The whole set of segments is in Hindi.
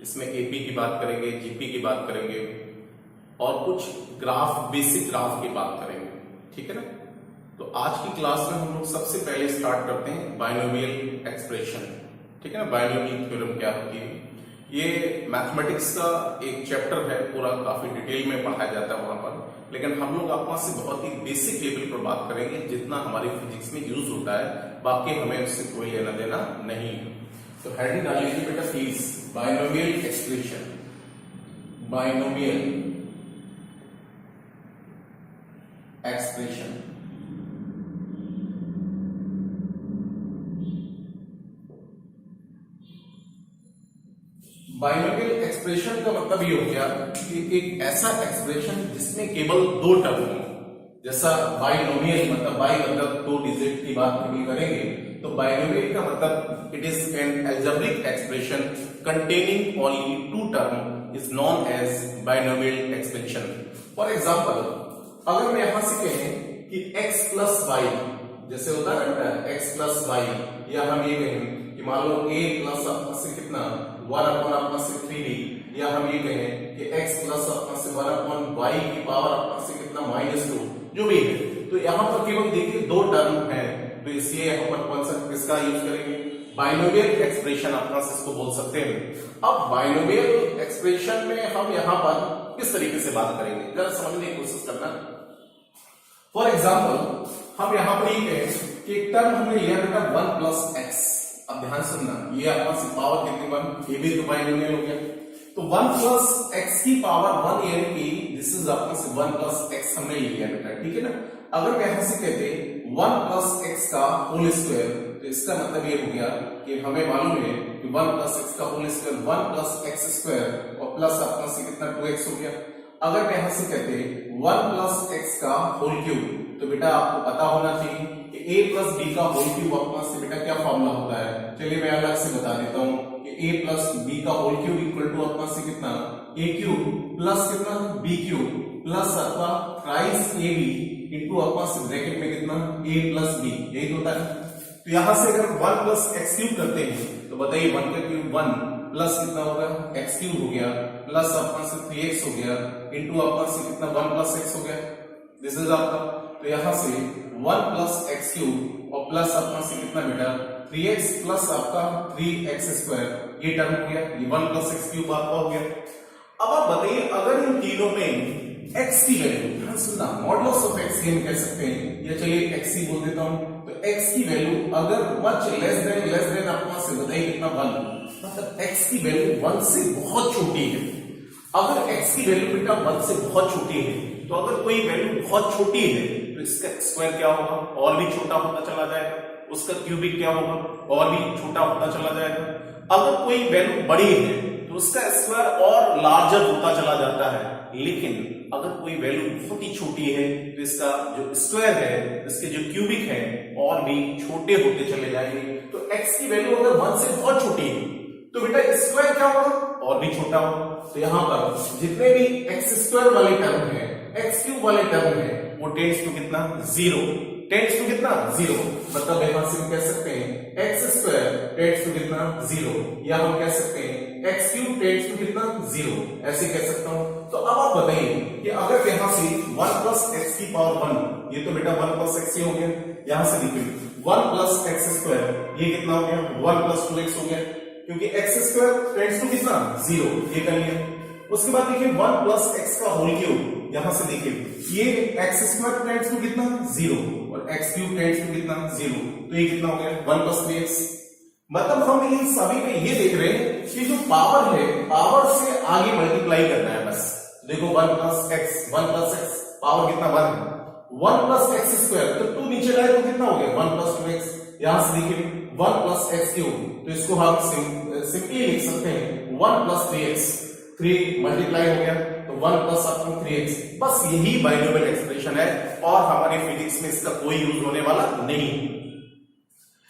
इसमें एपी की बात करेंगे, जीपी की बात करेंगे और कुछ ग्राफ, बेसिक ग्राफ की बात करेंगे। ठीक है ना। तो आज की क्लास में हम लोग सबसे पहले स्टार्ट करते हैं बाइनोमियल एक्सप्रेशन। ठीक है ना। बाइनोमियल थ्योरम क्या होती है, ये मैथमेटिक्स का एक चैप्टर है, पूरा काफी डिटेल में पढ़ाया जाता है वहां पर, लेकिन हम लोग आपस से बहुत ही बेसिक लेवल पर बात करेंगे, जितना हमारी फिजिक्स में यूज होता है, बाकी हमें उससे कोई लेना देना नहीं है। तो हेडिंग डाल लीजिए बेटा please, binomial expression. Binomial expression. Binomial expression का मतलब ये हो गया कि एक ऐसा एक्सप्रेशन जिसमें केवल दो टर्म हो। जैसा बाइनोमियल मतलब बाई मतलब दो डिजिट की बात करेंगे, तो बाइनोमियल का मतलब it is an algebraic expression containing only two term is known as binomial expression. For example, अगर मैं यहां से कहें कि x प्लस वाई, जैसे होता है ना x प्लस वाई, या हम ये कहें कि मान लो a प्लस अपना से कितना 1 अपॉन अपना से 3d, या हम ये कहें कि x प्लस अपना से 1 अपॉन y की पावर अपना से कितना -2, जो भी है। तो यहाँ पर केवल देखिए दो टर्म है, तो इसलिए यहाँ पर कौन सा किसका यूज करेंगे, बाइनोमियल एक्सप्रेशन अपना से इसको बोल सकते हैं। अब बाइनोमियल एक्सप्रेशन में हम यहाँ पर किस तरीके से बात करेंगे, जरा समझने की कोशिश करना। फॉर एग्जाम्पल, हम यहाँ पर ये कहें कि एक टर्म हमने लिया बेटा 1 प्लस एक्स। अब ध्यान सुनना, ये अपना से पावर कितनी 1, ये भी तो बाइनोमियल हो गया। तो 1 प्लस एक्स की पावर 1 यानी कि दिस इज अपना से 1 प्लस एक्स हमने लिया बेटा। ठीक है ना। अगर मैं यहां से कहते 1 प्लस एक्स का होल स्क्वायर, तो इसका मतलब ये हो गया कि हमें मालूम है कि 1 प्लस एक्स का whole square 1 plus x square और प्लस अपना से कितना 2x हो गया। अगर मैं यहां से कहते 1 प्लस एक्स का होल क्यूब, तो बेटा आपको पता होना चाहिए कि a प्लस b का होल क्यूब अपना से बेटा क्या फॉर्मूला होता है। चलिए मैं अलग से बता देता हूं कि a प्लस b का होल क्यूब इक्वल टू अपना से कितना a क्यूब प्लस कितना b क्यूब प्लस अथवा थ्राइस ab इनटू अपना से ब्रैकेट में कितना a प्लस b, यही होता है। तो यहां से अगर 1 प्लस एक्स क्यूब करते हैं तो बताइए 1 का क्यूब 1 प्लस कितना होगा एक्स क्यूब हो गया, प्लस अपना से 3x हो गया, इनटू अपना से कितना 1 प्लस एक्स हो गया। दिस इज आपका, तो यहां से 1 प्लस एक्स क्यूब और प्लस अपना से कितना बेटा 3x प्लस आपका 3x स्क्वायर, ये टर्म हो गया, ये 1 प्लस एक्स क्यूब आपका हो गया। अब आप बताइए अगर इन तीनों में x की वैल्यू, ध्यान सुनना, मॉडुलस ऑफ x हम कह सकते हैं, या चलिए x ही बोल देता हूं, तो x की वैल्यू अगर मच लेस देन अपना से बताइए कितना 1, मतलब x की वैल्यू 1 से बहुत छोटी है। अगर x की वैल्यू बेटा 1 से बहुत छोटी है, तो अगर कोई वैल्यू बहुत छोटी है तो इसका स्क्वायर क्या होगा, और भी छोटा होता चला जाएगा, उसका क्यूबिक क्या होगा, और भी छोटा होता चला जाएगा। अगर कोई वैल्यू बड़ी है तो उसका स्क्वायर और लार्जर होता चला जाता है, लेकिन अगर कोई वैल्यू बहुत ही छोटी है तो इसका जो स्क्वायर है, इसके जो क्यूबिक है, और भी छोटे होते चले जाएंगे। तो x की वैल्यू अगर 1 से बहुत छोटी है तो बेटा स्क्वायर क्या होगा, और भी छोटा होगा। तो यहां पर जितने भी एक्स स्क्वायर वाले टर्म है, एक्स क्यूब वाले टर्म है, वो टेंड्स टू कितना 0, टेंड्स टू कितना 0, मतलब यहां से हम कह सकते हैं एक्स स्क्वायर टेंड्स टू कितना 0, या हम कह सकते हैं एक्स क्यूब टेंड्स टू कितना 0, ऐसे कह सकता हूं। तो अब आप बताइए कि अगर यहां से 1 प्लस एक्स की पावर 1, ये तो बेटा 1 प्लस एक्स ही हो गया, यहां से देखिए 1 प्लस एक्स स्क्वायर, ये कितना हो गया 1 प्लस 2x हो गया, क्योंकि एक्स स्क्वायर टेंड्स टू कितना 0, ये कर लिया। उसके बाद देखिए 1 प्लस एक्स का होल क्यूब, यहां से देखिए ये एक्स स्क्वायर टेंड्स टू कितना 0 और एक्स क्यूब टेंड्स टू कितना 0, तो ये कितना हो गया 1 प्लस 3x। मतलब हम इन सभी में ये देख रहे हैं कि जो पावर है, पावर से आगे मल्टीप्लाई करना है बस। देखो 1 प्लस एक्स पावर कितना 1 है, 1 प्लस एक्स स्क्वायर, तो 2 नीचे लाए तो कितना हो गया 1 प्लस 2x। यहां से देखिए 1 प्लस एक्स क्यूब, तो इसको हम सिंपली लिख सकते हैं 1 प्लस 3x, 3 मल्टीप्लाई हो गया तो 1 प्लस अपना 3x। बस यही बाइनोमियल एक्सप्रेशन है, और हमारे फिजिक्स में इसका कोई यूज होने वाला नहीं।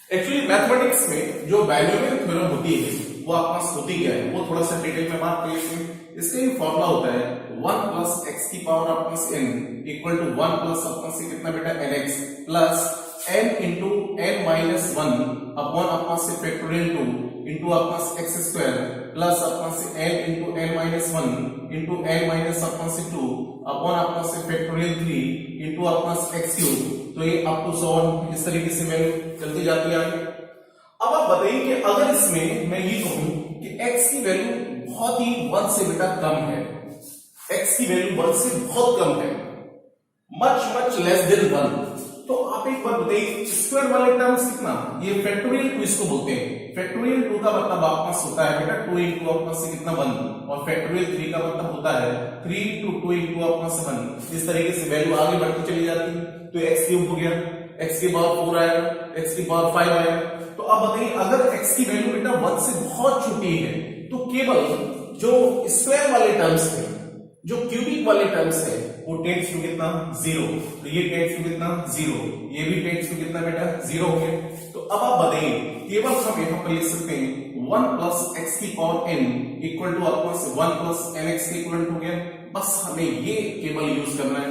एक्चुअली मैथमेटिक्स में जो बाइनोमियल थ्योरम होती है वो आपके पास होती क्या है, वो थोड़ा सा डिटेल में बात करेंगे। इसका ये फॉर्मूला होता है 1 प्लस एक्स की पावर अपना से n इक्वल टू 1 प्लस अपना से कितना बेटा nx plus n into n minus 1 upon अपना से फैक्टोरियल 2 इंटू अपना से एक्स स्क्वायर प्लस अपना से n into n minus 1 into n minus अपना से 2 अपॉन अपना से फैक्टोरियल 3 इंटू अपना से x क्यूब। तो ये अप टू 100 इस तरीके से वैल्यू चलती जाती है आगे। अब आप बताइए कि अगर इसमें मैं ये कहूं कि x की वैल्यू बहुत ही 1 से बेटा कम है, x की वैल्यू 1 से बहुत कम है, मच लेस देन 1, तो आप एक बार बताइए स्क्वायर वाले टर्म्स कितना, ये फैक्टोरियल 2 इसको बोलते हैं। फैक्टोरियल 2 का मतलब आपका होता है बेटा 2 इंटू अपना से कितना 1, और फैक्टोरियल 3 का मतलब होता है 3 इंटू 2 इंटू अपना से 1। इस तरीके से वैल्यू आगे बढ़ती चली जाती है। तो x क्यूब हो गया, x की पावर 4 आएगा, x की पावर 5 आएगा। तो अब बताइए अगर x की वैल्यू बेटा 1 से बहुत छोटी है तो केवल जो स्क्वायर वाले टर्म्स है, जो क्यूबिक वाले टर्म्स है, वो टेंड्स टू कितना 0। तो ये टेंड्स टू कितना 0, ये भी टेंड्स टू कितना बेटा 0 हो गया। तो अब आप बताइए केवल हम यहां पर लिख सकते हैं 1 प्लस x की पावर n इक्वल टू अपना से 1 प्लस nx के इक्वल हो गया। बस हमें ये केवल यूज करना है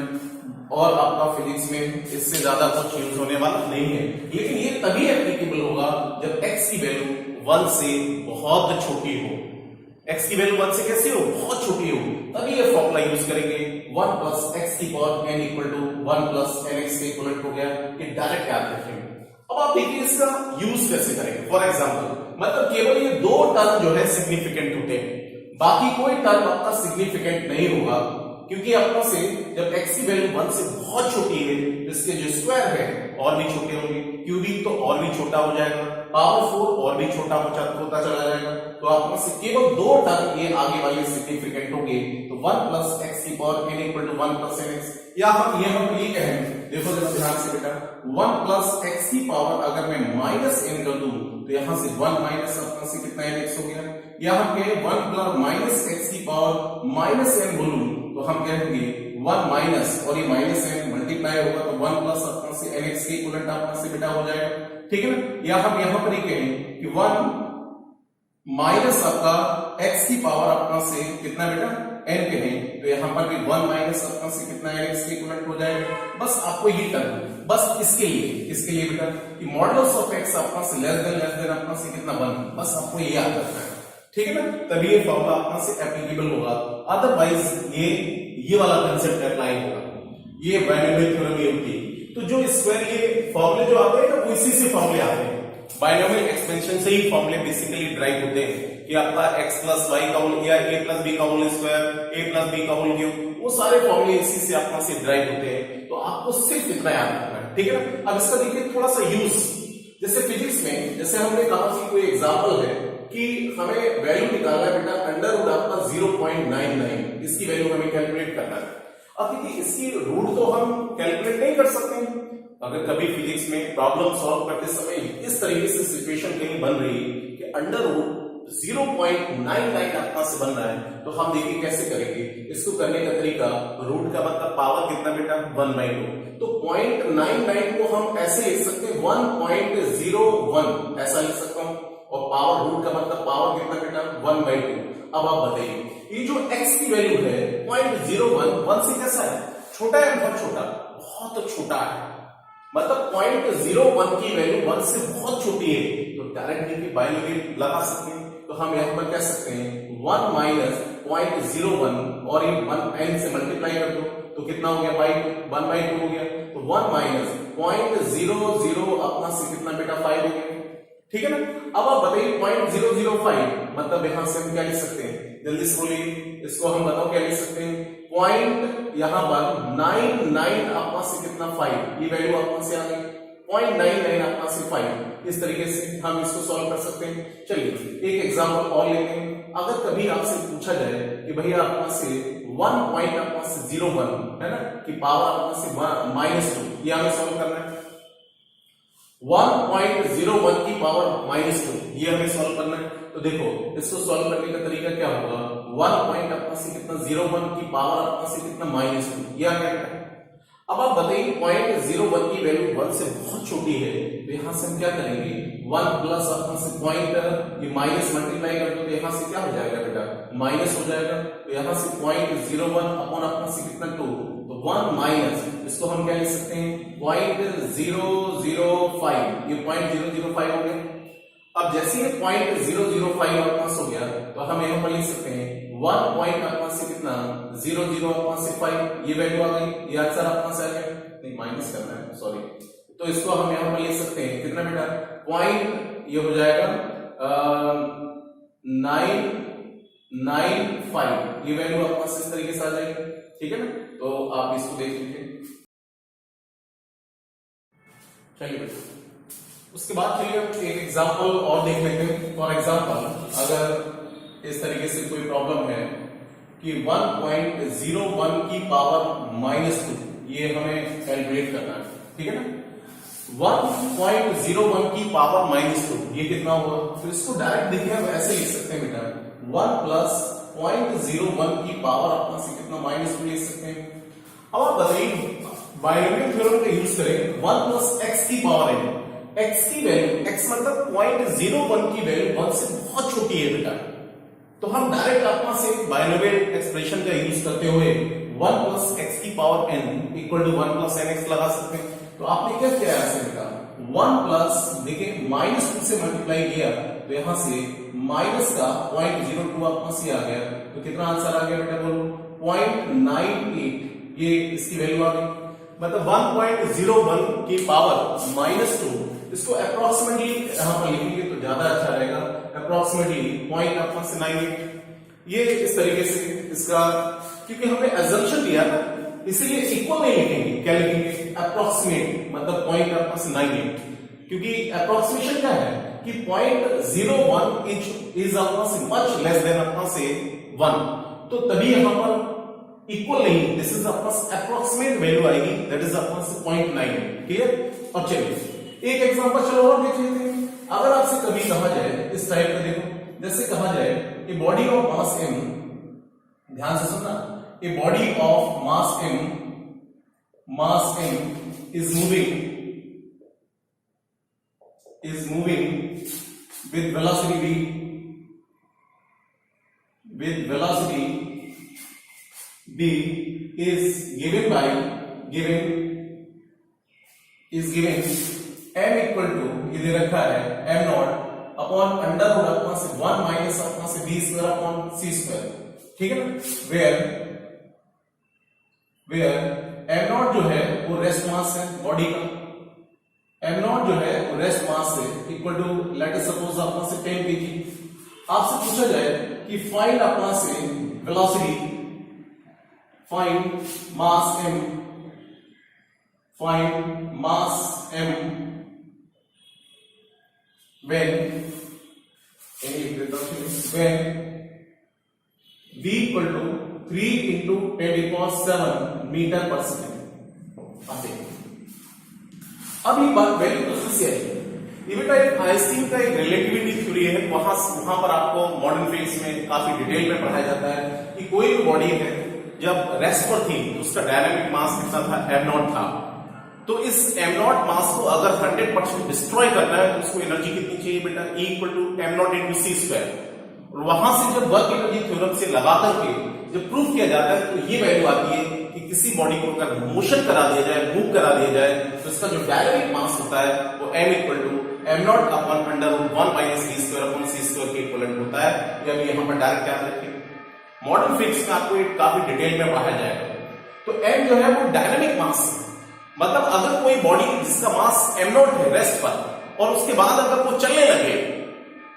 और आपका फिजिक्स में इससे ज्यादा कुछ यूज होने वाला नहीं है। लेकिन ये तभी एप्लीकेबल होगा जब x की वैल्यू 1 से बहुत छोटी हो। x की वैल्यू 1 से कैसी हो, बहुत छोटी हो, तभी ये फॉर्मूला यूज करेंगे 1 प्लस x की power n equal to 1 plus nx के इक्वल हो गया। ये डायरेक्ट याद रखेंगे। अब आप देखिए इसका यूज कैसे करेंगे। फॉर एग्जांपल मतलब केवल ये दो टर्म जो है सिग्निफिकेंट होते हैं, बाकी कोई टर्म आपका सिग्निफिकेंट नहीं होगा, क्योंकि अपना से जब x की वैल्यू 1 से बहुत छोटी है तो इसके जो स्क्वायर है और भी छोटे होंगे, क्यूबिक तो और भी छोटा हो जाएगा, पावर 4 और भी छोटा होता चला जाएगा। तो आपको से केवल दो टर्म ये आगे वाले सिग्निफिकेंट होंगे। तो 1 प्लस x की power n equal to 1 plus nx, या हम ये कहें, देखो जरा ध्यान से बेटा 1 प्लस x की पावर अगर मैं माइनस n कर दूं तो यहां से 1 माइनस अपना से कितना nx हो गया। या हम कहें 1 प्लस माइनस x की पावर माइनस n बोलूं तो हम कहेंगे 1 माइनस और ये माइनस n मल्टीप्लाई होगा तो 1 प्लस अपना से nx के इक्वल अपना से बेटा हो जाएगा, ठीक है ना। या हम यहां पर ये कहें कि 1 माइनस आपका x की पावर अपना से कितना बेटा n कहें तो यहां पर भी 1 माइनस अपना से कितना nx के इक्वल हो जाएगा। बस आपको ये करना, बस इसके लिए बेटा कि मॉडुलस ऑफ x अपना से लेस देन अपना से कितना 1, बस आपको ये याद रखना है, ठीक है ना। तभी ये फॉर्मूला अपना से एप्लीकेबल होगा, अदरवाइज ये वाला कांसेप्ट अप्लाई होगा, ये बायनोमियल थ्योरम ही होती है। तो जो स्क्वायर ये फॉर्मूले जो आते हैं ना वो इसी से फॉर्मूले आते हैं, बायनोमियल एक्सपेंशन से ही फॉर्मूले बेसिकली ड्राइव होते हैं कि आपका x प्लस वाई का होल या a प्लस बी का whole square, a plus B का होल क्यूब, वो सारे फॉर्मूले इसी से अपना से ड्राइव होते हैं। तो आपको सिर्फ इतना याद रखना है, ठीक है ना। अब इसका देखिए थोड़ा सा यूज, जैसे फिजिक्स में जैसे हमने कहा कि कोई एग्जांपल है कि हमें वैल्यू निकालना है बेटा अंडर रूट आपका 0.99, इसकी वैल्यू हमें कैलकुलेट करना है। अब देखिए इसकी रूट तो हम कैलकुलेट नहीं कर सकते हैं। अगर कभी फिजिक्स में प्रॉब्लम सॉल्व करते समय इस तरीके से सिचुएशन कहीं बन रही है कि अंडर रूट 0.99 आपका से बन रहा है, तो हम देखिए कैसे करेंगे इसको। करने का तरीका, रूट का मतलब पावर कितना बेटा 1/2, तो 0.99 को हम ऐसे लिख सकते हैं 1.01 ऐसा लिख सकता हूं, और पावर रूट का मतलब पावर कितना बेटा 1/2। अब आप बताइए ये जो x की वैल्यू है 0.01 1 से कैसा है, छोटा है, बहुत छोटा है, मतलब 0.01 की वैल्यू 1 से बहुत छोटी है, तो डायरेक्ट देखिए बायनोमियल लगा सकते हैं। तो हम यहां पर कह सकते हैं 1 माइनस 0.01 और ये 1 n से मल्टीप्लाई कर दो तो कितना हो गया 1/2 हो गया। तो 1 माइनस 0.00 अपना से कितना बेटा 5 हो गया, ठीक है ना। अब आप बताइए 0.005 मतलब यहां से हम क्या लिख सकते हैं, जल्दी से बोलिए, इसको हम बताओ क्या लिख सकते हैं, पॉइंट यहां पर 99 अपना से कितना 5, ये वैल्यू अपना से आ गई 0.99 अपना से 5। इस तरीके से हम इसको सॉल्व कर सकते हैं। चलिए एक एग्जांपल और लेते हैं। अगर कभी आपसे पूछा जाए कि भैया अपना से 1.01 है ना कि पावर अपना से -2, ये हमें सॉल्व करना है। 1.01 की पावर -2 ये हमें सॉल्व करना है। तो देखो इसको सॉल्व करने का तरीका क्या होगा, 1.01 की पावर अपना से कितना -2, ये आ गया। अब आप बताइए 0.01 की वैल्यू 1 से बहुत छोटी है, तो यहां से हम क्या करेंगे 1 प्लस अपना से पॉइंट ये माइनस मल्टीप्लाई कर दो तो यहां से क्या हो जाएगा बेटा माइनस हो जाएगा। तो यहां से 0.01 अपॉन अपना से कितना 2, तो 1 माइनस इसको हम क्या लिख सकते हैं 0.005, ये 0.005 हो गया। अब जैसे ये 0.005 आपके पास हो गया तो हम यहाँ पर लिख सकते हैं 1 पॉइंट आपके पास से कितना 0.0 आपके पास से 5, ये वैल्यू आ गई, ये आंसर आपके पास आ गया, नहीं माइनस करना है सॉरी, तो इसको हम यहाँ पर लिख सकते हैं कितना बेटा पॉइंट, ये हो जाएगा 995, ये वैल्यू आपके पास इस तरीके से आ जाएगी, ठीक है ना। तो आप इसको देख लीजिए। चलिए बेटा उसके बाद चलिए एक एग्जांपल और देख लेते हैं। फॉर एग्जांपल अगर इस तरीके से कोई प्रॉब्लम है कि 1.01 की पावर -2, ये हमें कैलकुलेट करना है, ठीक है ना। 1.01 की पावर -2 ये कितना होगा, तो इसको डायरेक्ट देखिए हम ऐसे लिख सकते हैं बेटा 1 प्लस 0.01 की पावर अपना से कितना -2 लिख सकते हैं। अब आप बताइए बाइनोमियल थ्योरम का यूज करें 1 प्लस x की पावर n, x की वैल्यू, x मतलब 0.01 की वैल्यू 1 से बहुत छोटी है बेटा, तो हम डायरेक्ट आपका से बाइनोमियल एक्सप्रेशन का यूज करते हुए 1 प्लस x की power n equal to 1 plus nx लगा सकते हैं। तो आपने क्या किया ऐसे बेटा 1 प्लस देखिए -2 से मल्टीप्लाई किया तो यहां से माइनस का 0.02 आपका से आ गया, तो कितना आंसर आ गया बेटा बोलो 0.98, ये इसकी वैल्यू आ गई, मतलब 1.01 की पावर -2, इसको अप्रोक्सीमेटली यहां पर लिखेंगे तो ज्यादा अच्छा रहेगा, अप्रोक्सीमेटली पॉइंट आपका से 98, ये इस तरीके से इसका, क्योंकि हमने अजम्पशन लिया था इसीलिए इक्वल नहीं लिखेंगे, क्या लिखेंगे अप्रोक्सीमेट, मतलब पॉइंट आपका से 98, क्योंकि अप्रोक्सीमेशन क्या है कि 0.01 इज आपका से मच लेस देन आपका से 1, तो तभी यहां पर इक्वल नहीं, दिस इज आपका अप्रोक्सीमेट वैल्यू आएगी, दैट इज आपका से 0.9, क्लियर। और चलिए एक एग्जांपल चलो और देख लेते हैं। अगर आपसे कभी कहा जाए इस टाइप का, देखो जैसे कहा जाए कि बॉडी ऑफ मास m, ध्यान से सुनना, a body of mass m is moving with velocity v is given m equal to ये दे रखा है m naught upon under root upon से 1 माइनस अपॉन से v square upon c square, ठीक है ना, वेयर m नॉट जो है वो रेस्ट मास है बॉडी का, m नॉट जो है वो रेस्ट मास है equal to let us suppose upon से 10 kg। आपसे पूछा जाए कि फाइंड अपॉन से velocity, find mass m when v equal to 3 into 10⁻⁷ metre पर सेकेंड। अब ये बात वैल्यू कहां से आई, ये बेटा एक आइंस्टीन का एक रिलेटिविटी थ्योरी है, वहां पर आपको मॉडर्न फिजिक्स में काफी डिटेल में पढ़ाया जाता है कि कोई भी बॉडी है जब रेस्ट पर थी तो उसका डायनामिक मास कितना था m नॉट था, तो इस m नॉट मास को अगर 100% डिस्ट्रॉय करना है तो उसको एनर्जी कितनी चाहिए बेटा E equal to m naught into c square, और वहां से जब वर्क एनर्जी थ्योरम से लगा करके जब प्रूव किया जाता है तो ये वैल्यू आती है कि किसी बॉडी को अगर मोशन करा दिया जाए, मूव करा दिया जाए, तो इसका जो डायनामिक मास होता है वो m equal to m naught upon under root 1 minus v square upon c square के इक्विवेलेंट होता है। ये अभी यहां पर डायरेक्ट याद रखें, मॉडर्न फिजिक्स में आपको ये काफी डिटेल में पढ़ाया जाएगा। तो m जो है वो डायनामिक मास है, मतलब अगर कोई बॉडी जिसका मास m नॉट है रेस्ट पर और उसके बाद अगर वो चलने लगे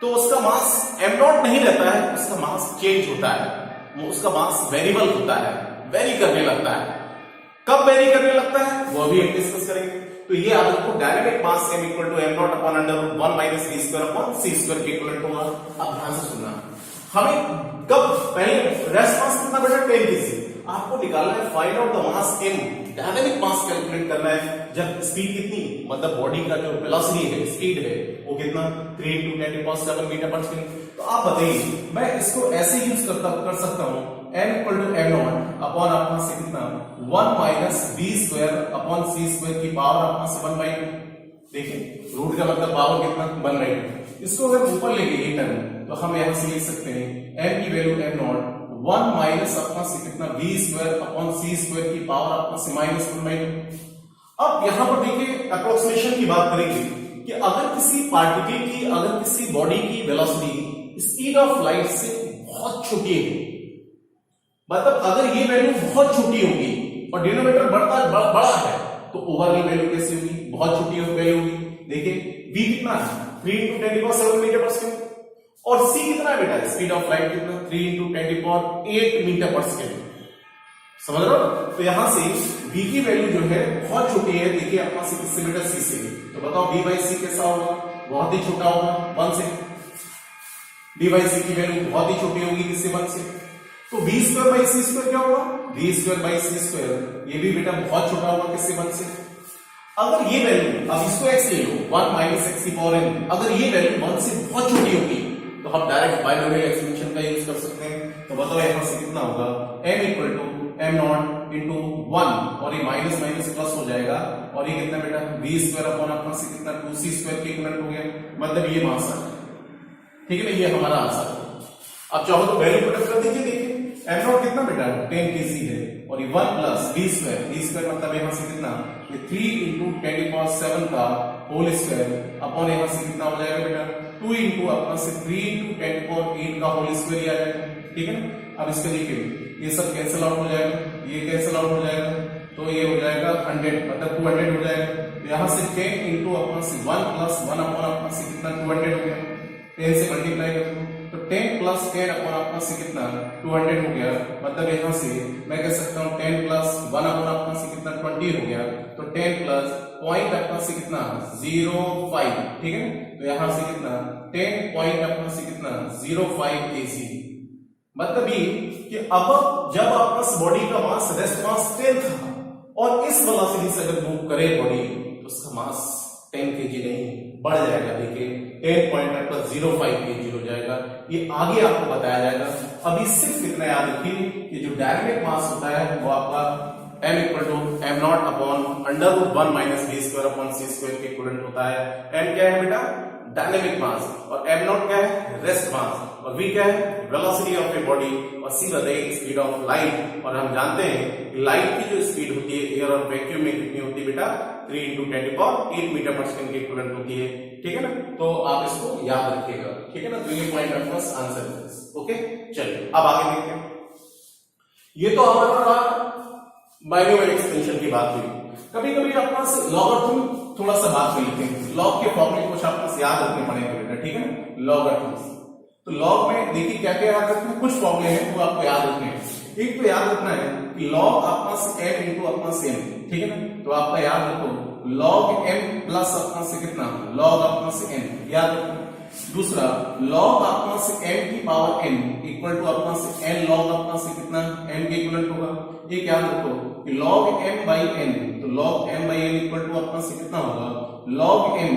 तो उसका मास m नॉट नहीं रहता है, उसका मास चेंज होता है, उसका मास वेरिएबल होता है, वेरी करने लगता है। कब वेरी करने लगता है वो अभी हम डिस्कस करेंगे। तो ये आपको dynamic mass m equal to m naught upon under root 1 minus v square upon c square के इक्विवेलेंट होगा। अब ध्यान से सुनना, हमें कब पहले रेस्ट मास कितना बेटा 10 kg, आपको निकालना है find out the mass m, dynamic mass calculate करना है जब स्पीड कितनी, मतलब बॉडी का जो वेलोसिटी है, स्पीड है वो कितना 3 into 10⁻⁷ मीटर पर सेकंड। तो आप बताइए मैं इसको ऐसे यूज कर सकता हूं m equal to m naught upon आपका से कितना 1 minus v square upon c square की पावर आपका से 1/2। देखिए रूट का मतलब पावर कितना 1/2, इसको अगर ऊपर लेके ये टर्म तो हम यहां से लिख सकते हैं m की वैल्यू m नॉट 1 माइनस अपना से कितना v square upon c square की पावर अपना से -1/2। अब यहां पर देखिए अप्रोक्सीमेशन की बात करेंगे कि अगर किसी पार्टिकल की, अगर किसी बॉडी की वेलोसिटी स्पीड ऑफ लाइट से बहुत छोटी है, मतलब अगर ये वैल्यू बहुत छोटी होगी और डिनोमिनेटर बड़ा है, तो ओवरऑल वैल्यू कैसी होगी? बहुत छोटी वैल्यू होगी। देखिए v कितना है? 3 × 10⁷ मीटर पर सेकेंड, और c कितना है बेटा? स्पीड ऑफ लाइट कितना? 3 × 10⁸ मीटर पर सेकेंड। समझ रहे हो? तो यहां से v की वैल्यू जो है बहुत छोटी है। देखिए अपना से किससे बेटा? c से। तो बताओ v/c कैसा होगा? बहुत ही छोटा होगा, 1 से। v/c की वैल्यू बहुत ही छोटी होगी, किससे? 1 से। तो v²/c² क्या होगा? v²/c², ये भी बेटा बहुत छोटा होगा, किससे? 1 से। अगर ये वैल्यू, अब इसको x ले लो, 1 - x⁴n, अगर ये वैल्यू 1 से बहुत छोटी होगी तो हम डायरेक्ट बाइनोमियल एक्सपेंशन का यूज कर सकते हैं। तो बताओ यहां से कितना होगा? m = m0 × 1, और ये माइनस माइनस प्लस हो जाएगा, और ये कितना बेटा? v² से कितना? 2c² के इक्विवेलेंट हो गया, मतलब ये मास है। ठीक है ना, ये हमारा आंसर है। अब चाहो तो वैल्यू पुट कर दीजिए। देखिए m0 कितना बेटा? 10 kg है, और ये 1 + v² मतलब यहां से कितना? ये 3 × 10⁷ का होल स्क्वायर अपॉन यहां से कितना हो जाएगा बेटा? 2 × अपना से 3 × 10⁸ का होल स्क्वायर आ जाएगा। ठीक है ना। अब इसका देखिए ये सब कैंसिल आउट हो जाएगा, ये कैंसिल आउट हो जाएगा, तो ये हो जाएगा 100, मतलब 200 हो जाएगा। तो यहां से 10 × अपना से 1 + 1 अपॉन अपना से कितना? 200 हो गया। 10 से मल्टीप्लाई कर दो, तो 10 + 10 अपॉन अपना से कितना? 200 हो गया। मतलब यहां से मैं कह सकता हूं 10 + 1 अपॉन अपना से कितना? 20 हो गया। तो 10 + पॉइंट अपना से कितना? 0.5। ठीक है, तो यहां से कितना? 10 पॉइंट अपना से कितना? 0.5 kg। मतलब ये कि अब जब आपका बॉडी का मास, रेस्ट मास 10 था, और इस वेलोसिटी से अगर मूव करे बॉडी, तो उसका मास 10 kg नहीं बढ़ जाएगा। देखिए 10.05 kg हो जाएगा। ये आगे आपको बताया जाएगा। अभी सिर्फ इतना याद रखिए कि जो डायनेमिक मास होता है वो आपका m = m0/1 v²/c² के इक्विवेलेंट होता है। m क्या है बेटा? डायनेमिक मास, और m0 क्या है? रेस्ट मास, और v क्या है? वेलोसिटी ऑफ ए बॉडी, और c बताइए स्पीड ऑफ लाइट। और हम जानते हैं कि लाइट की जो स्पीड होती है एयर और वैक्यूम में कितनी होती है बेटा? 3 × 10⁸ मीटर पर सेकंड के इक्विवेलेंट होती है। ठीक है ना, तो आप इसको याद रखिएगा। ठीक है ना, तो ये पॉइंट ऑफ आंसर है। ओके, चलिए अब आगे देखते हैं। ये तो हमारा बाइनोमियल एक्सपेंशन की बात हुई। कभी कभी अपना लॉगरिथम थोड़ा सा बात कर लेते हैं। लॉग के फॉर्मूले कुछ आपको याद रखने पड़ेंगे बेटा। ठीक है ना, लॉगरिथम। तो लॉग में देखिए क्या क्या याद रखना है, कुछ फॉर्मूले हैं वो आपको याद रखने हैं। एक तो याद रखना है कि लॉग अपना से m × अपना से n। ठीक है ना, तो आपका याद रखो log m प्लस अपना से कितना? log अपना से n, याद रखो। दूसरा log अपना से m की पावर n इक्वल टू अपना से n log अपना से कितना? m के इक्विवेलेंट होगा। एक याद रखो कि log m/n, तो log m/n इक्वल टू अपना से कितना होगा? log m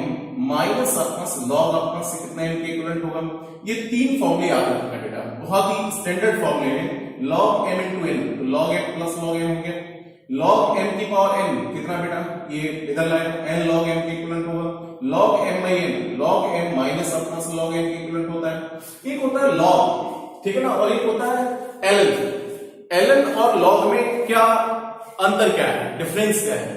माइनस अपना से log अपना से कितना m के इक्विवेलेंट होगा। ये तीन फॉर्मूले याद रखना बेटा, बहुत ही स्टैंडर्ड फॉर्मूले हैं। log m × n, तो log m plus log m हो गया। log m की पावर n कितना बेटा? ये इधर लाए n log m के इक्विवेलेंट होगा। log m/n, log m minus अपना से log m के इक्विवेलेंट होता है। एक होता है log, ठीक है ना, और एक होता है ln और log में क्या अंतर, क्या है डिफरेंस, क्या है?